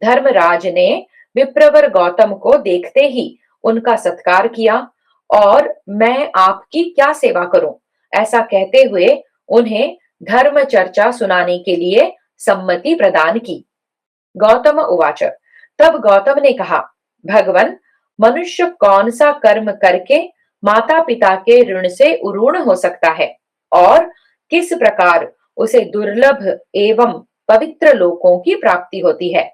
धर्मराज ने विप्रवर गौतम को देखते ही उनका सत्कार किया और मैं आपकी क्या सेवा करूं, ऐसा कहते हुए उन्हें धर्म चर्चा सुनाने के लिए सम्मति प्रदान की। गौतम उवाच। तब गौतम ने कहा, भगवन, मनुष्य कौन सा कर्म करके माता पिता के ऋण से उऋण हो सकता है और किस प्रकार उसे दुर्लभ एवं पवित्र लोकों की प्राप्ति होती है।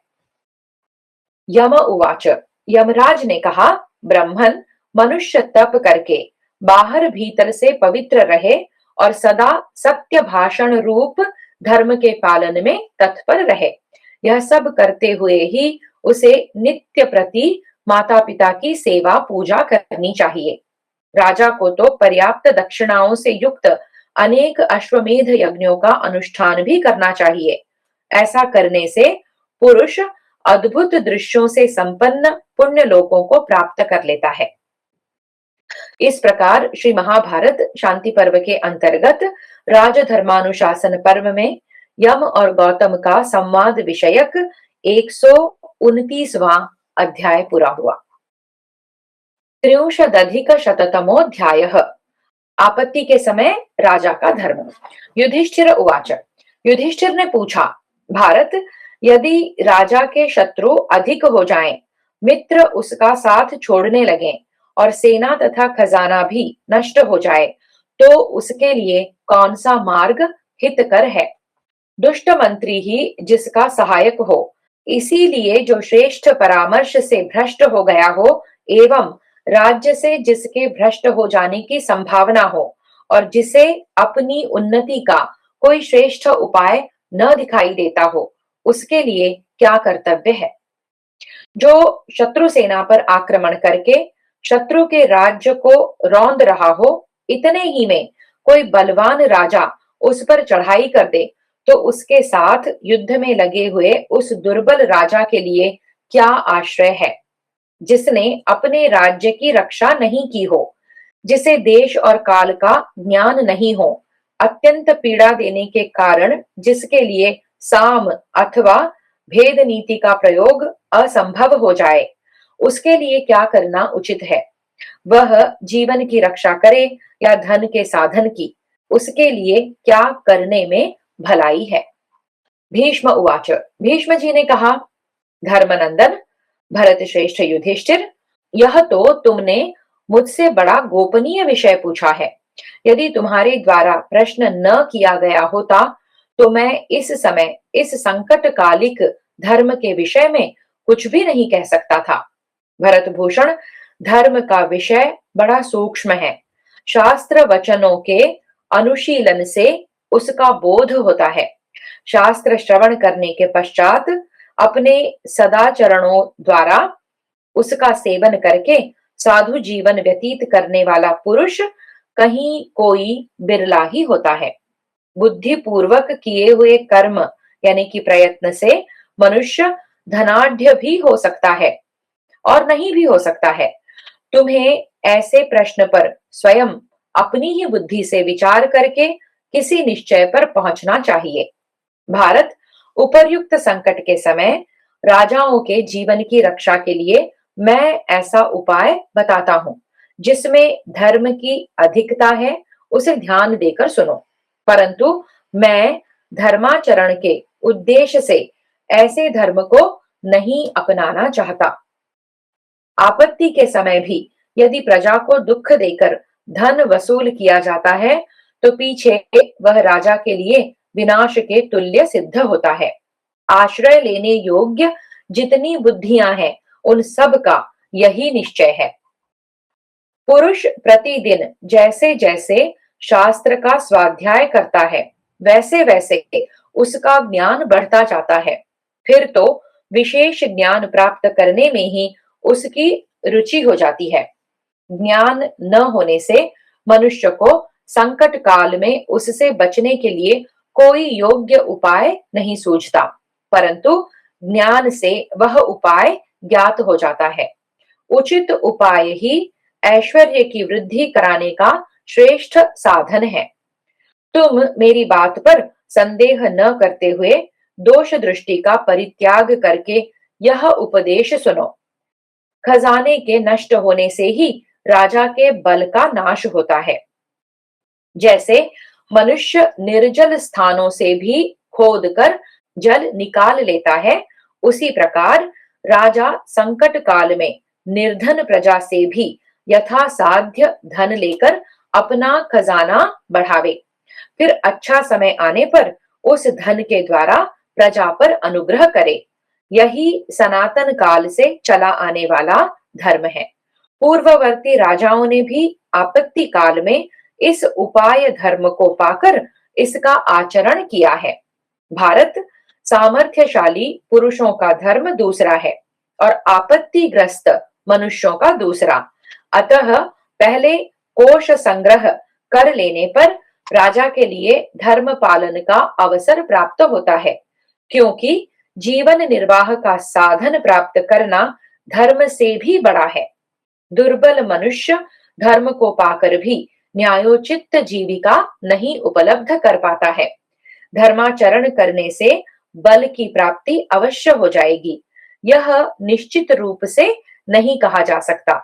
यम उवाच। यमराज ने कहा, ब्रह्मन, मनुष्य तप करके बाहर भीतर से पवित्र रहे और सदा सत्य भाषण रूप धर्म के पालन में तत्पर रहे। यह सब करते हुए ही उसे नित्य प्रति माता पिता की सेवा पूजा करनी चाहिए। राजा को तो पर्याप्त दक्षिणाओं से युक्त अनेक अश्वमेध यज्ञों का अनुष्ठान भी करना चाहिए। ऐसा करने से पुरुष अद्भुत दृश्यों से संपन्न पुण्य लोकों को प्राप्त कर लेता है। इस प्रकार श्री महाभारत शांति पर्व के अंतर्गत राजधर्मानुशासन पर्व में यम और गौतम का संवाद विषयक 129वां अध्याय पूरा हुआ। 63अधिकशततमोऽध्यायः। आपत्ति के समय राजा का धर्म। युधिष्ठिर उवाच। युधिष्ठिर ने पूछा, भारत, यदि राजा के शत्रु अधिक हो जाएं, मित्र उसका साथ छोड़ने लगें और सेना तथा खजाना भी नष्ट हो जाए, तो उसके लिए कौन सा मार्ग हितकर है। दुष्ट मंत्री ही जिसका सहायक हो, इसीलिए जो श्रेष्ठ परामर्श से भ्रष्ट हो गया हो एवं राज्य से जिसके भ्रष्ट हो जाने की संभावना हो और जिसे अपनी उन्नति का कोई श्रेष्ठ उपाय न दिखाई देता हो, उसके लिए क्या कर्तव्य है। जो शत्रु सेना पर आक्रमण करके शत्रु के राज्य को रौंद रहा हो, इतने ही में कोई बलवान राजा उस पर चढ़ाई कर दे, तो उसके साथ युद्ध में लगे हुए उस दुर्बल राजा के लिए क्या आश्रय है। जिसने अपने राज्य की रक्षा नहीं की हो, जिसे देश और काल का ज्ञान नहीं हो, अत्यंत पीड़ा देने के कारण जिसके लिए साम अथवा भेद नीति का प्रयोग असंभव हो जाए, उसके लिए क्या करना उचित है? वह जीवन की रक्षा करे या धन के साधन की, उसके लिए क्या करने में भलाई है? भीष्म उवाच। भीष्म जी ने कहा, धर्मनंदन, भरत श्रेष्ठ युधिष्ठिर, यह तो तुमने मुझसे बड़ा गोपनीय विषय पूछा है। यदि तुम्हारे द्वारा प्रश्न न किया गया होता तो मैं इस समय इस संकटकालिक धर्म के विषय में कुछ भी नहीं कह सकता था। भरत भूषण, धर्म का विषय बड़ा सूक्ष्म है। शास्त्र वचनों के अनुशीलन से उसका बोध होता है। शास्त्र श्रवण करने के पश्चात अपने सदाचरणों द्वारा उसका सेवन करके साधु जीवन व्यतीत करने वाला पुरुष कहीं कोई बिरला ही होता है। बुद्धि पूर्वक किए हुए कर्म यानी कि प्रयत्न से मनुष्य धनाढ्य भी हो सकता है और नहीं भी हो सकता है। तुम्हें ऐसे प्रश्न पर स्वयं अपनी ही बुद्धि से विचार करके किसी निश्चय पर पहुंचना चाहिए। भारत, उपर्युक्त संकट के समय राजाओं के जीवन की रक्षा के लिए मैं ऐसा उपाय बताता हूं जिसमें धर्म की अधिकता है, उसे ध्यान देकर सुनो। परंतु मैं धर्माचरण के उद्देश्य से ऐसे धर्म को नहीं अपनाना चाहता। आपत्ति के समय भी यदि प्रजा को दुख देकर धन वसूल किया जाता है तो पीछे वह राजा के लिए विनाश के तुल्य सिद्ध होता है। आश्रय लेने योग्य जितनी बुद्धियां हैं उन सब का यही निश्चय है। पुरुष प्रतिदिन जैसे जैसे शास्त्र का स्वाध्याय करता है वैसे वैसे उसका ज्ञान बढ़ता जाता है। फिर तो विशेष ज्ञान प्राप्त करने में ही उसकी रुचि हो जाती है। ज्ञान न होने से मनुष्य को संकट काल में उससे बचने के लिए कोई योग्य उपाय नहीं सूझता, परंतु ज्ञान से वह उपाय ज्ञात हो जाता है। उचित उपाय ही ऐश्वर्य की वृद्धि कराने का श्रेष्ठ साधन है। तुम मेरी बात पर संदेह न करते हुए दोष दृष्टि का परित्याग करके यह उपदेश सुनो। खजाने के नष्ट होने से ही राजा के बल का नाश होता है। जैसे मनुष्य निर्जल स्थानों से भी खोदकर जल निकाल लेता है, उसी प्रकार राजा संकट काल में निर्धन प्रजा से भी यथासाध्य धन लेकर अपना खजाना बढ़ावे, फिर अच्छा समय आने पर उस धन के द्वारा प्रजा पर अनुग्रह करे। यही सनातन काल से चला आने वाला धर्म है। पूर्ववर्ती राजाओं ने भी आपत्ति काल में इस उपाय धर्म को पाकर इसका आचरण किया है। भारत, सामर्थ्यशाली पुरुषों का धर्म दूसरा है और आपत्तिग्रस्त मनुष्यों का दूसरा। अतः पहले कोष संग्रह कर लेने पर राजा के लिए धर्म पालन का अवसर प्राप्त होता है, क्योंकि जीवन निर्वाह का साधन प्राप्त करना धर्म से भी बड़ा है। दुर्बल मनुष्य धर्म को पाकर भी न्यायोचित जीविका नहीं उपलब्ध कर पाता है। धर्माचरण करने से बल की प्राप्ति अवश्य हो जाएगी, यह निश्चित रूप से नहीं कहा जा सकता।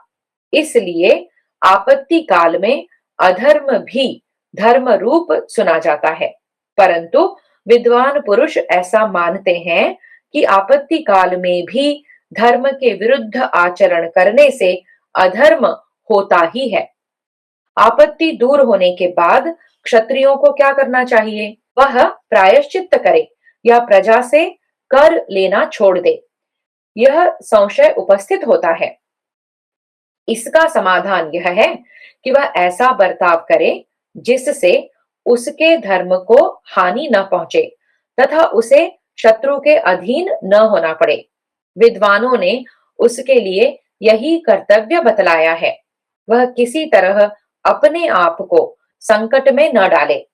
इसलिए आपत्ति काल में अधर्म भी धर्म रूप सुना जाता है, परंतु विद्वान पुरुष ऐसा मानते हैं कि आपत्ति काल में भी धर्म के विरुद्ध आचरण करने से अधर्म होता ही है। आपत्ति दूर होने के बाद क्षत्रियों को क्या करना चाहिए? वह प्रायश्चित्त करे या प्रजा से कर लेना छोड़ दे। यह संशय उपस्थित होता है। इसका समाधान यह है कि वह ऐसा बर्ताव करे जिससे उसके धर्म को हानि न पहुंचे तथा उसे शत्रु के अधीन न होना पड़े। विद्वानों ने उसके लिए यही कर्तव्य बतलाया है। वह किसी तरह अपने आप को संकट में न डाले।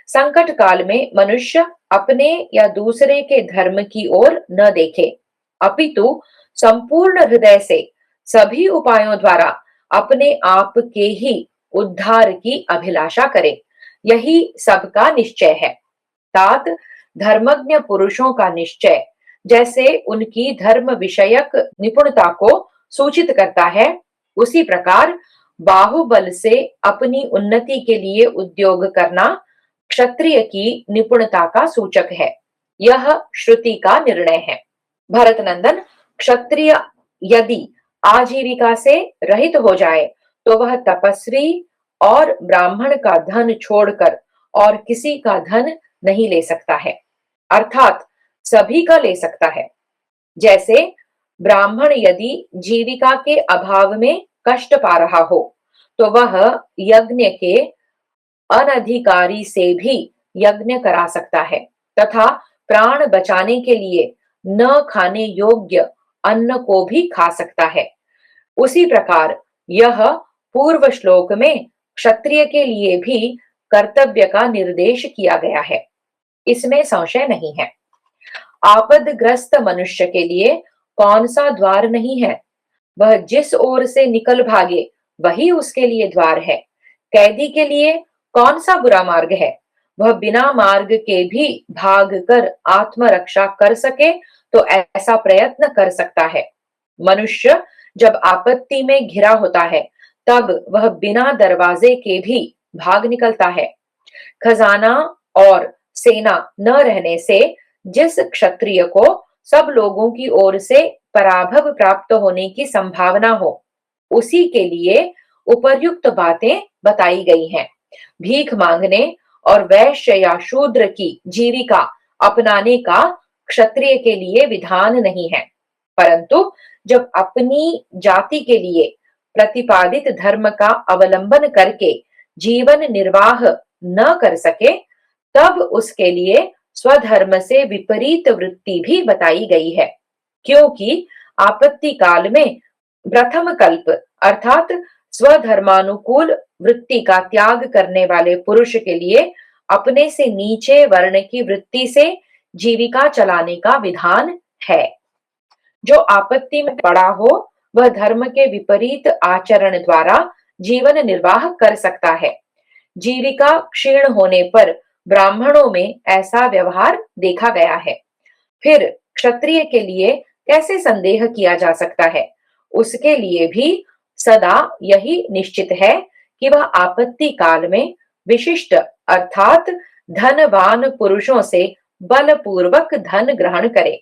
संकट काल में मनुष्य अपने या दूसरे के धर्म की ओर न देखे, अपितु संपूर्ण हृदय से सभी उपायों द्वारा अपने आप के ही उद्धार की अभिलाषा करे, यही सबका निश्चय है। तात धर्मज्ञ पुरुषों का निश्चय जैसे उनकी धर्म विषयक निपुणता को सूचित करता है, उसी प्रकार बाहुबल से अपनी उन्नति के लिए उद्योग करना क्षत्रिय की निपुणता का सूचक है। यह श्रुति का निर्णय है। भरतनंदन, क्षत्रिय यदि आजीविका से रहित हो जाए तो वह तपस्वी और ब्राह्मण का धन छोड़कर और किसी का धन नहीं ले सकता है, अर्थात सभी का ले सकता है। जैसे ब्राह्मण यदि जीविका के अभाव में कष्ट पा रहा हो तो वह यज्ञ के अनधिकारी से भी यज्ञ करा सकता है तथा प्राण बचाने के लिए न खाने योग्य अन्न को भी खा सकता है। उसी प्रकार यह पूर्व श्लोक में क्षत्रिय के लिए भी कर्तव्य का निर्देश किया गया है, इसमें संशय नहीं है। आपदग्रस्त मनुष्य के लिए कौन सा द्वार नहीं है? वह जिस ओर से निकल भागे वही उसके लिए द्वार है। कैदी के लिए कौन सा बुरा मार्ग है? वह बिना मार्ग के भी भाग कर आत्मरक्षा कर सके तो ऐसा प्रयत्न कर सकता है। मनुष्य जब आपत्ति में घिरा होता है तब वह बिना दरवाजे के भी भाग निकलता है। खजाना और सेना न रहने से जिस क्षत्रिय को सब लोगों की ओर से पराभव प्राप्त होने की संभावना हो, उसी के लिए उपर्युक्त बातें बताई गई हैं। भीख मांगने और वैश्य या शूद्र की जीविका अपनाने का क्षत्रिय के लिए विधान नहीं है, परंतु जब अपनी जाति के लिए प्रतिपादित धर्म का अवलंबन करके जीवन निर्वाह न कर सके तब उसके लिए स्वधर्म से विपरीत वृत्ति भी बताई गई है। क्योंकि आपत्ति काल में प्रथम कल्प अर्थात स्वधर्मानुकूल वृत्ति का त्याग करने वाले पुरुष के लिए अपने से नीचे वर्ण की वृत्ति से जीविका चलाने का विधान है। जो आपत्ति में पड़ा हो वह धर्म के विपरीत आचरण द्वारा जीवन निर्वाह कर सकता है। जीविका क्षीण होने पर ब्राह्मणों में ऐसा व्यवहार देखा गया है। फिर क्षत्रिय के लिए कैसे संदेह किया जा सकता है? उसके लिए भी सदा यही निश्चित है कि वह आपत्ति काल में विशिष्ट अर्थात धनवान पुरुषों से बलपूर्वक धन ग्रहण करे।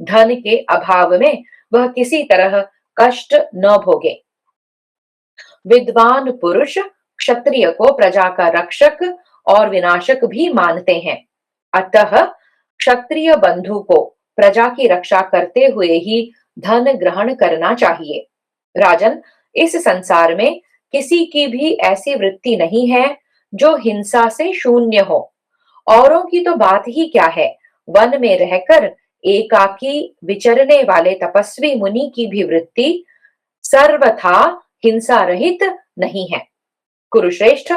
धन के अभाव में वह किसी तरह कष्ट न भोगे। विद्वान पुरुष क्षत्रिय को प्रजा का रक्षक और विनाशक भी मानते हैं। अतः क्षत्रिय बंधु को प्रजा की रक्षा करते हुए ही धन ग्रहण करना चाहिए। राजन, इस संसार में किसी की भी ऐसी वृत्ति नहीं है जो हिंसा से शून्य हो। औरों की तो बात ही क्या है, वन में रहकर एकाकी विचरने वाले तपस्वी मुनि की भी वृत्ति सर्वथा हिंसा रहित नहीं है। कुरुश्रेष्ठ,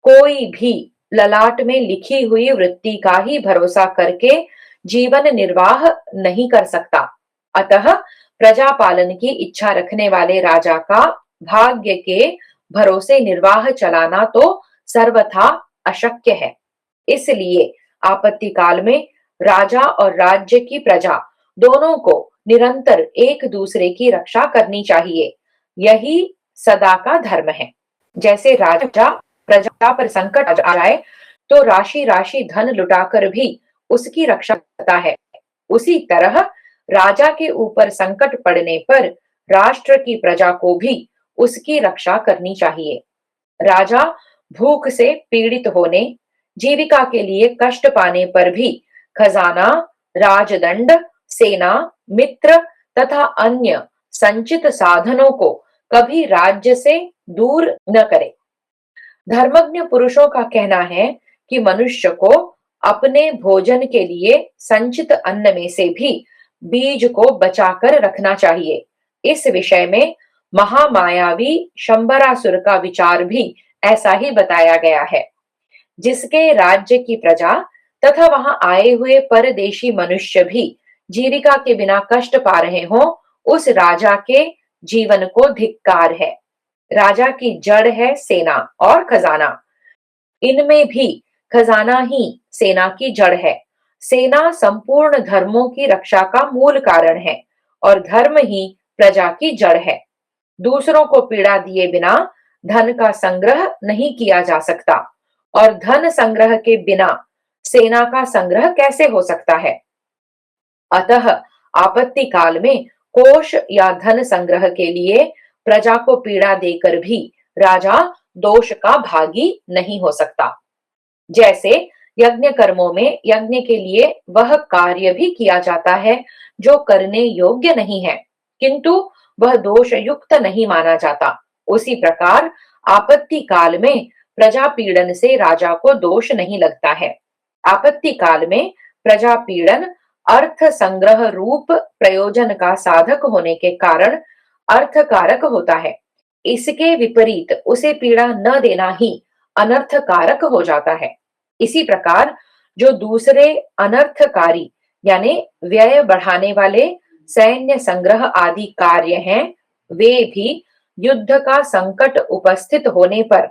कोई भी ललाट में लिखी हुई वृत्ति का ही भरोसा करके जीवन निर्वाह नहीं कर सकता। अतः प्रजा पालन की इच्छा रखने वाले राजा का भाग्य के भरोसे निर्वाह चलाना तो सर्वथा अशक्य है। इसलिए आपत्ति काल में राजा और राज्य की प्रजा दोनों को निरंतर एक दूसरे की रक्षा करनी चाहिए। यही सदा का धर्म है। जैसे राजा प्रजा पर संकट आ जाए तो राशि राशि धन लुटाकर भी उसकी रक्षा करता है, उसी तरह राजा के ऊपर संकट पड़ने पर राष्ट्र की प्रजा को भी उसकी रक्षा करनी चाहिए। राजा भूख से पीड़ित होने, जीविका के लिए कष्ट पाने पर भी खजाना, राजदंड, सेना, मित्र तथा अन्य संचित साधनों को कभी राज्य से दूर न करे। धर्मज्ञ पुरुषों का कहना है कि मनुष्य को अपने भोजन के लिए संचित अन्न में से भी बीज को बचाकर रखना चाहिए। इस विषय में महामायावी शंबरासुर का विचार भी ऐसा ही बताया गया है। जिसके राज्य की प्रजा तथा वहां आए हुए परदेशी मनुष्य भी जीविका के बिना कष्ट पा रहे हों, उस राजा के जीवन को धिक्कार है। राजा की जड़ है सेना और खजाना, इनमें भी खजाना ही सेना की जड़ है। सेना संपूर्ण धर्मों की रक्षा का मूल कारण है और धर्म ही प्रजा की जड़ है। दूसरों को पीड़ा दिए बिना धन का संग्रह नहीं किया जा सकता और धन संग्रह के बिना सेना का संग्रह कैसे हो सकता है। अतः आपत्ति काल में कोष या धन संग्रह के लिए प्रजा को पीड़ा देकर भी राजा दोष का भागी नहीं हो सकता। जैसे यज्ञ कर्मों में यज्ञ के लिए वह कार्य भी किया जाता है जो करने योग्य नहीं है, किंतु वह दोष युक्त नहीं माना जाता। उसी प्रकार आपत्ति काल में प्रजा पीड़न से राजा को दोष नहीं लगता है। आपत्ति काल में प्रजा पीड़न अर्थ संग्रह रूप प्रयोजन का साधक होने के कारण अर्थकारक होता है। इसके विपरीत उसे पीड़ा न देना ही अनर्थकारक हो जाता है। इसी प्रकार जो दूसरे अनर्थकारी यानी व्यय बढ़ाने वाले सैन्य संग्रह आदि कार्य हैं, वे भी युद्ध का संकट उपस्थित होने पर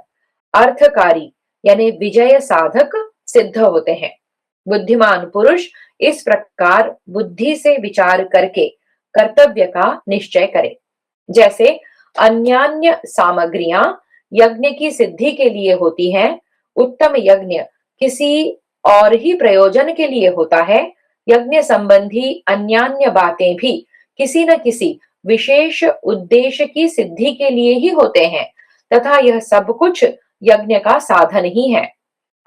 अर्थकारी यानी विजय साधक सिद्ध होते हैं। बुद्धिमान पुरुष इस प्रकार बुद्धि से विचार करके कर्तव्य का निश्चय करे। जैसे अन्यान्य सामग्रियां यज्ञ की सिद्धि के लिए होती हैं, उत्तम यज्ञ किसी और ही प्रयोजन के लिए होता है। यज्ञ संबंधी अन्यान्य बातें भी किसी न किसी विशेष उद्देश्य की सिद्धि के लिए ही होते हैं तथा यह सब कुछ यज्ञ का साधन ही है।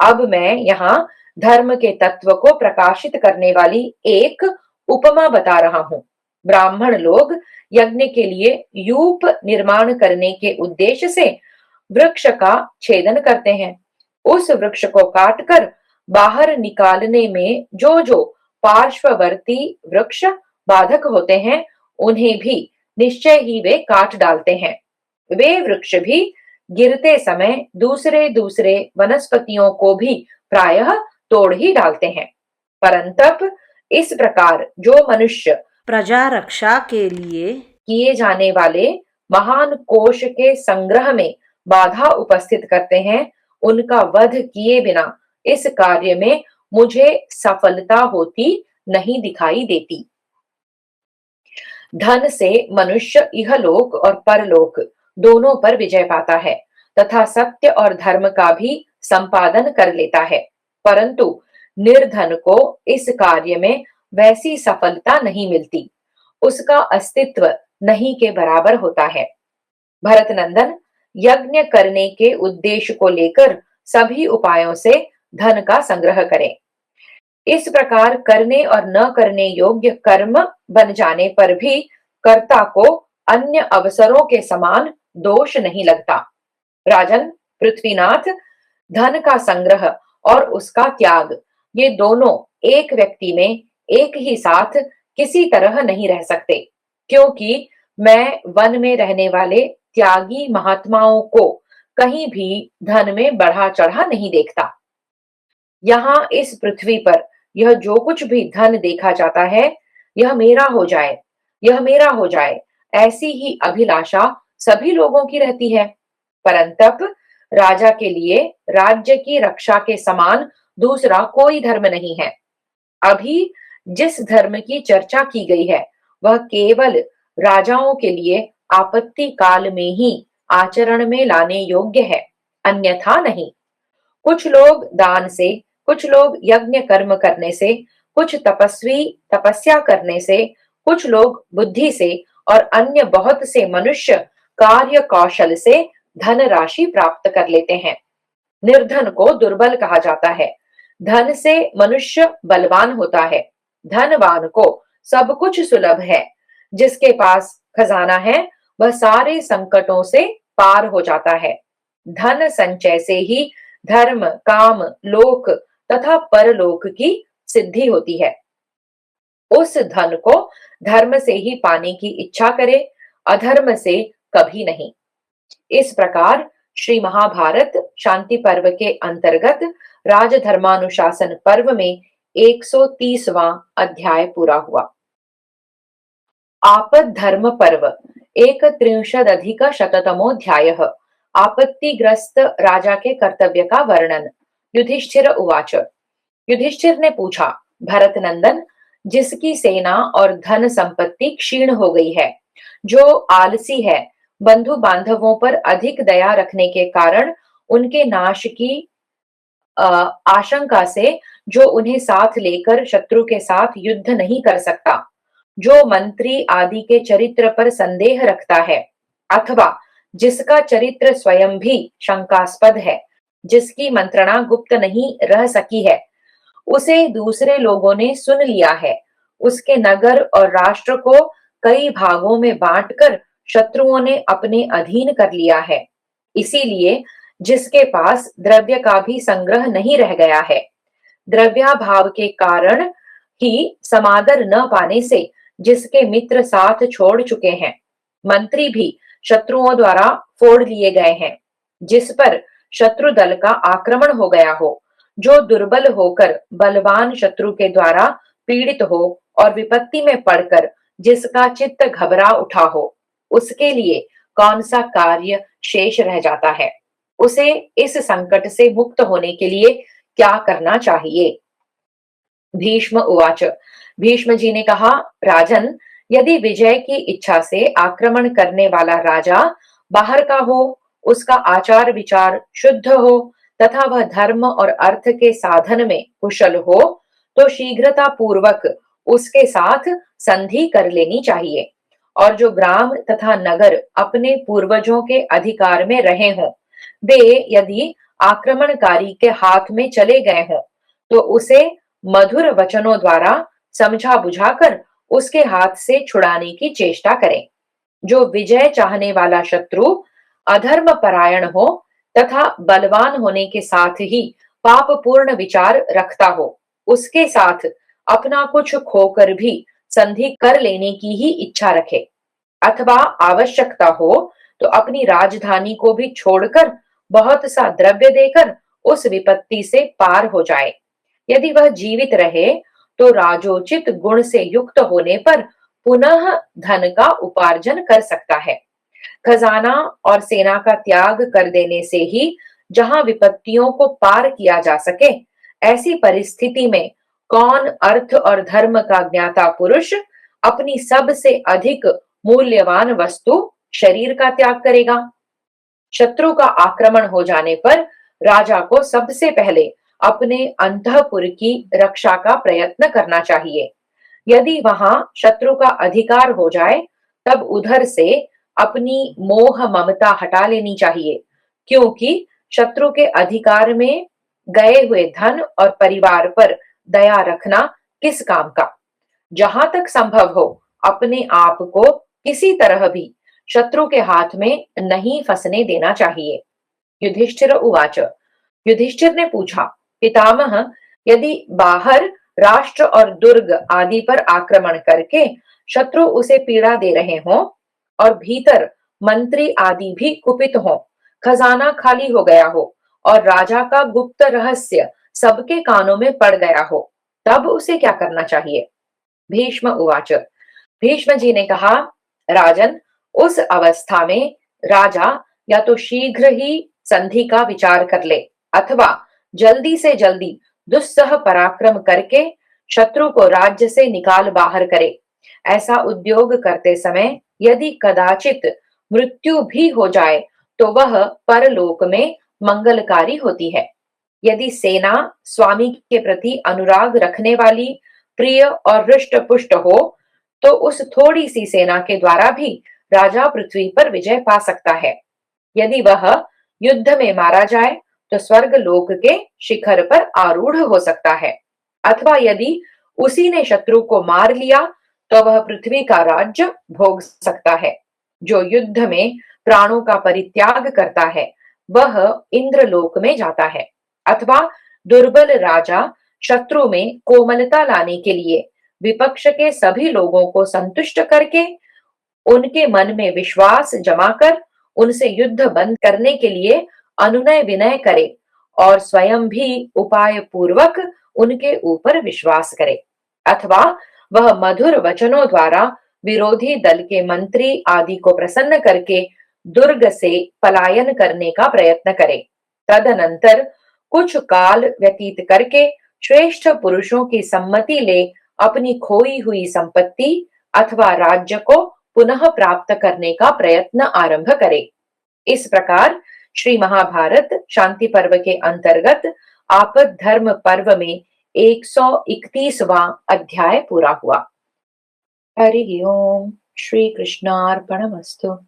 अब मैं यहाँ धर्म के तत्व को प्रकाशित करने वाली एक उपमा बता रहा हूँ। ब्राह्मण लोग यज्ञ के लिए यूप निर्माण करने के उद्देश्य से वृक्ष का छेदन करते हैं। उस वृक्ष को काटकर बाहर निकालने में जो जो पार्श्ववर्ती वृक्ष बाधक होते हैं, उन्हें भी निश्चय ही वे काट डालते हैं। वे वृक्ष भी गिरते समय दूसरे दूसरे वनस्पतियों को भी प्रायः तोड़ ही डालते हैं। परंतप इस प्रकार जो मनुष्य प्रजा रक्षा के लिए किए जाने वाले महान कोश के संग्रह में बाधा उपस्थित करते हैं, उनका वध किए बिना इस कार्य में मुझे सफलता होती नहीं दिखाई देती। धन से मनुष्य इहलोक और परलोक दोनों पर विजय पाता है तथा सत्य और धर्म का भी संपादन कर लेता है, परंतु निर्धन को इस कार्य में वैसी सफलता नहीं मिलती। उसका अस्तित्व नहीं के बराबर होता है। भरत नंदन, यज्ञ करने के उद्देश्य को लेकर सभी उपायों से धन का संग्रह करें। इस प्रकार करने और न करने योग्य कर्म बन जाने पर भी कर्ता को अन्य अवसरों के समान दोष नहीं लगता। राजन पृथ्वीनाथ, धन का संग्रह और उसका त्याग ये दोनों एक व्यक्ति में एक ही साथ किसी तरह नहीं रह सकते, क्योंकि मैं वन में रहने वाले त्यागी महात्माओं को कहीं भी धन में बढ़ा चढ़ा नहीं देखता। यहाँ इस पृथ्वी पर यह जो कुछ भी धन देखा जाता है, यह मेरा हो जाए, यह मेरा हो जाए, ऐसी ही अभिलाषा सभी लोगों की रहती है। परंतप राजा के लिए राज्य की रक्षा के समान दूसरा कोई धर्म नहीं है। अभी जिस धर्म की चर्चा की गई है, वह केवल राजाओं के लिए आपत्ति काल में ही आचरण में लाने योग्य है, अन्यथा नहीं। कुछ लोग दान से, कुछ लोग यज्ञ कर्म करने से, कुछ तपस्वी तपस्या करने से, कुछ लोग बुद्धि से और अन्य बहुत से मनुष्य कार्य कौशल से धन राशि प्राप्त कर लेते हैं। निर्धन को दुर्बल कहा जाता है। धन से मनुष्य बलवान होता है। धनवान को सब कुछ सुलभ है। जिसके पास खजाना है, वह सारे संकटों से पार हो जाता है। धन संचय से ही धर्म, काम, लोक तथा परलोक की सिद्धि होती है। उस धन को धर्म से ही पाने की इच्छा करे, अधर्म से कभी नहीं। इस प्रकार श्री महाभारत शांति पर्व के अंतर्गत राजधर्मानुशासन पर्व में 130वां अध्याय पूरा हुआ। आपद धर्म पर्व 31अधिक-शततमोऽध्यायः आपत्तिग्रस्त राजा के कर्तव्य का वर्णन। युधिष्ठिर उवाच। युधिष्ठिर ने पूछा, भरत नंदन, जिसकी सेना और धन संपत्ति क्षीण हो गई है, जो आलसी है, बंधु बांधवों पर अधिक दया रखने के कारण उनके नाश की आशंका से जो उन्हें साथ लेकर शत्रु के साथ युद्ध नहीं कर सकता, जो मंत्री आदि के चरित्र पर संदेह रखता है, अथवा जिसका चरित्र स्वयं भी शंकास्पद है, जिसकी मंत्रणा गुप्त नहीं रह सकी है, उसे दूसरे लोगों ने सुन लिया है, उसके नगर और राष्ट्र को कई भागों में बांटकर शत्रुओं ने अपने अधीन कर लिया है। इसीलिए जिसके पास द्रव्य का भी संग्रह नहीं रह गया है, द्रव्याभाव के कारण ही समादर न पाने से जिसके मित्र साथ छोड़ चुके हैं, मंत्री भी शत्रुओं द्वारा फोड़ लिए गए हैं, जिस पर शत्रु दल का आक्रमण हो गया हो, जो दुर्बल होकर बलवान शत्रु के द्वारा पीड़ित हो और विपत्ति में पड़कर जिसका चित्त घबरा उठा हो, उसके लिए कौन सा कार्य शेष रह जाता है? उसे इस संकट से मुक्त होने के लिए क्या करना चाहिए? भीष्म उवाच। भीष्म जी ने कहा, राजन, यदि विजय की इच्छा से आक्रमण करने वाला राजा बाहर का हो, उसका आचार विचार शुद्ध हो तथा वह धर्म और अर्थ के साधन में कुशल हो, तो शीघ्रता पूर्वक उसके साथ संधि कर लेनी चाहिए। और जो ग्राम तथा नगर अपने पूर्वजों के अधिकार में रहे हों, वे यदि आक्रमणकारी के हाथ में चले गए हों, तो उसे मधुर वचनों द्वारा समझा बुझाकर उसके हाथ से छुड़ाने की चेष्टा करें। जो विजय चाहने वाला शत्रु अधर्म परायण हो तथा बलवान होने के साथ ही पाप पूर्ण विचार रखता हो, उसके साथ अपना कुछ खोकर भी संधि कर लेने की ही इच्छा रखे, अथवा आवश्यकता हो तो अपनी राजधानी को भी छोड़कर बहुत सा द्रव्य देकर उस विपत्ति से पार हो जाए। यदि वह जीवित रहे तो राजोचित गुण से युक्त होने पर पुनः धन का उपार्जन कर सकता है। खजाना और सेना का त्याग कर देने से ही जहां विपत्तियों को पार किया जा सके, ऐसी परिस्थिति में कौन अर्थ और धर्म का ज्ञाता पुरुष अपनी सबसे अधिक मूल्यवान वस्तु शरीर का त्याग करेगा? शत्रु का आक्रमण हो जाने पर राजा को सबसे पहले अपने अंतःपुर की रक्षा का प्रयत्न करना चाहिए। यदि वहां शत्रु का अधिकार हो जाए, तब उधर से अपनी मोह ममता हटा लेनी चाहिए, क्योंकि शत्रु के अधिकार में गए हुए धन और परिवार पर दया रखना किस काम का? जहां तक संभव हो, अपने आप को किसी तरह भी शत्रु के हाथ में नहीं फंसने देना चाहिए। युधिष्ठिर उवाच। युधिष्ठिर ने पूछा, पितामह, यदि बाहर राष्ट्र और दुर्ग आदि पर आक्रमण करके शत्रु उसे पीड़ा दे रहे हों और भीतर मंत्री आदि भी कुपित हों, खजाना खाली हो गया हो और राजा का गुप्त रहस्य सबके कानों में पड़ गया हो, तब उसे क्या करना चाहिए? भीष्म उवाच। भीष्म जी ने कहा, राजन, उस अवस्था में राजा या तो शीघ्र ही संधि का विचार कर ले, अथवा जल्दी से जल्दी दुस्सह पराक्रम करके शत्रु को राज्य से निकाल बाहर करे। ऐसा उद्योग करते समय यदि कदाचित मृत्यु भी हो जाए, तो वह परलोक में मंगलकारी होती है। यदि सेना स्वामी के प्रति अनुराग रखने वाली, प्रिय और हृष्ट पुष्ट हो, तो उस थोड़ी सी सेना के द्वारा भी राजा पृथ्वी पर विजय पा सकता है। यदि वह युद्ध में मारा जाए तो स्वर्ग लोक के शिखर पर आरूढ़ हो सकता है, अथवा यदि उसी ने शत्रु को मार लिया तो वह पृथ्वी का राज्य भोग सकता है। जो युद्ध में प्राणों का परित्याग करता है, वह इंद्रलोक में जाता है। अथवा दुर्बल राजा शत्रु में कोमलता लाने के लिए विपक्ष के सभी लोगों को संतुष्ट करके उनके मन में विश्वास जमाकर उनसे युद्ध बंद करने के लिए अनुनय विनय करे और स्वयं भी उपाय पूर्वक उनके ऊपर विश्वास करे, अथवा वह मधुर वचनों द्वारा विरोधी दल के मंत्री आदि को प्रसन्न करके दुर्ग से पलायन करने का प्रयत्न करे। तदनंतर कुछ काल व्यतीत करके श्रेष्ठ पुरुषों की सम्मति ले अपनी खोई हुई संपत्ति अथवा राज्य को पुनः प्राप्त करने का प्रयत्न आरंभ करे। इस प्रकार श्री महाभारत शांति पर्व के अंतर्गत आपद धर्म पर्व में 131वां अध्याय पूरा हुआ। हरि ओम। श्री कृष्णार्पणमस्तु।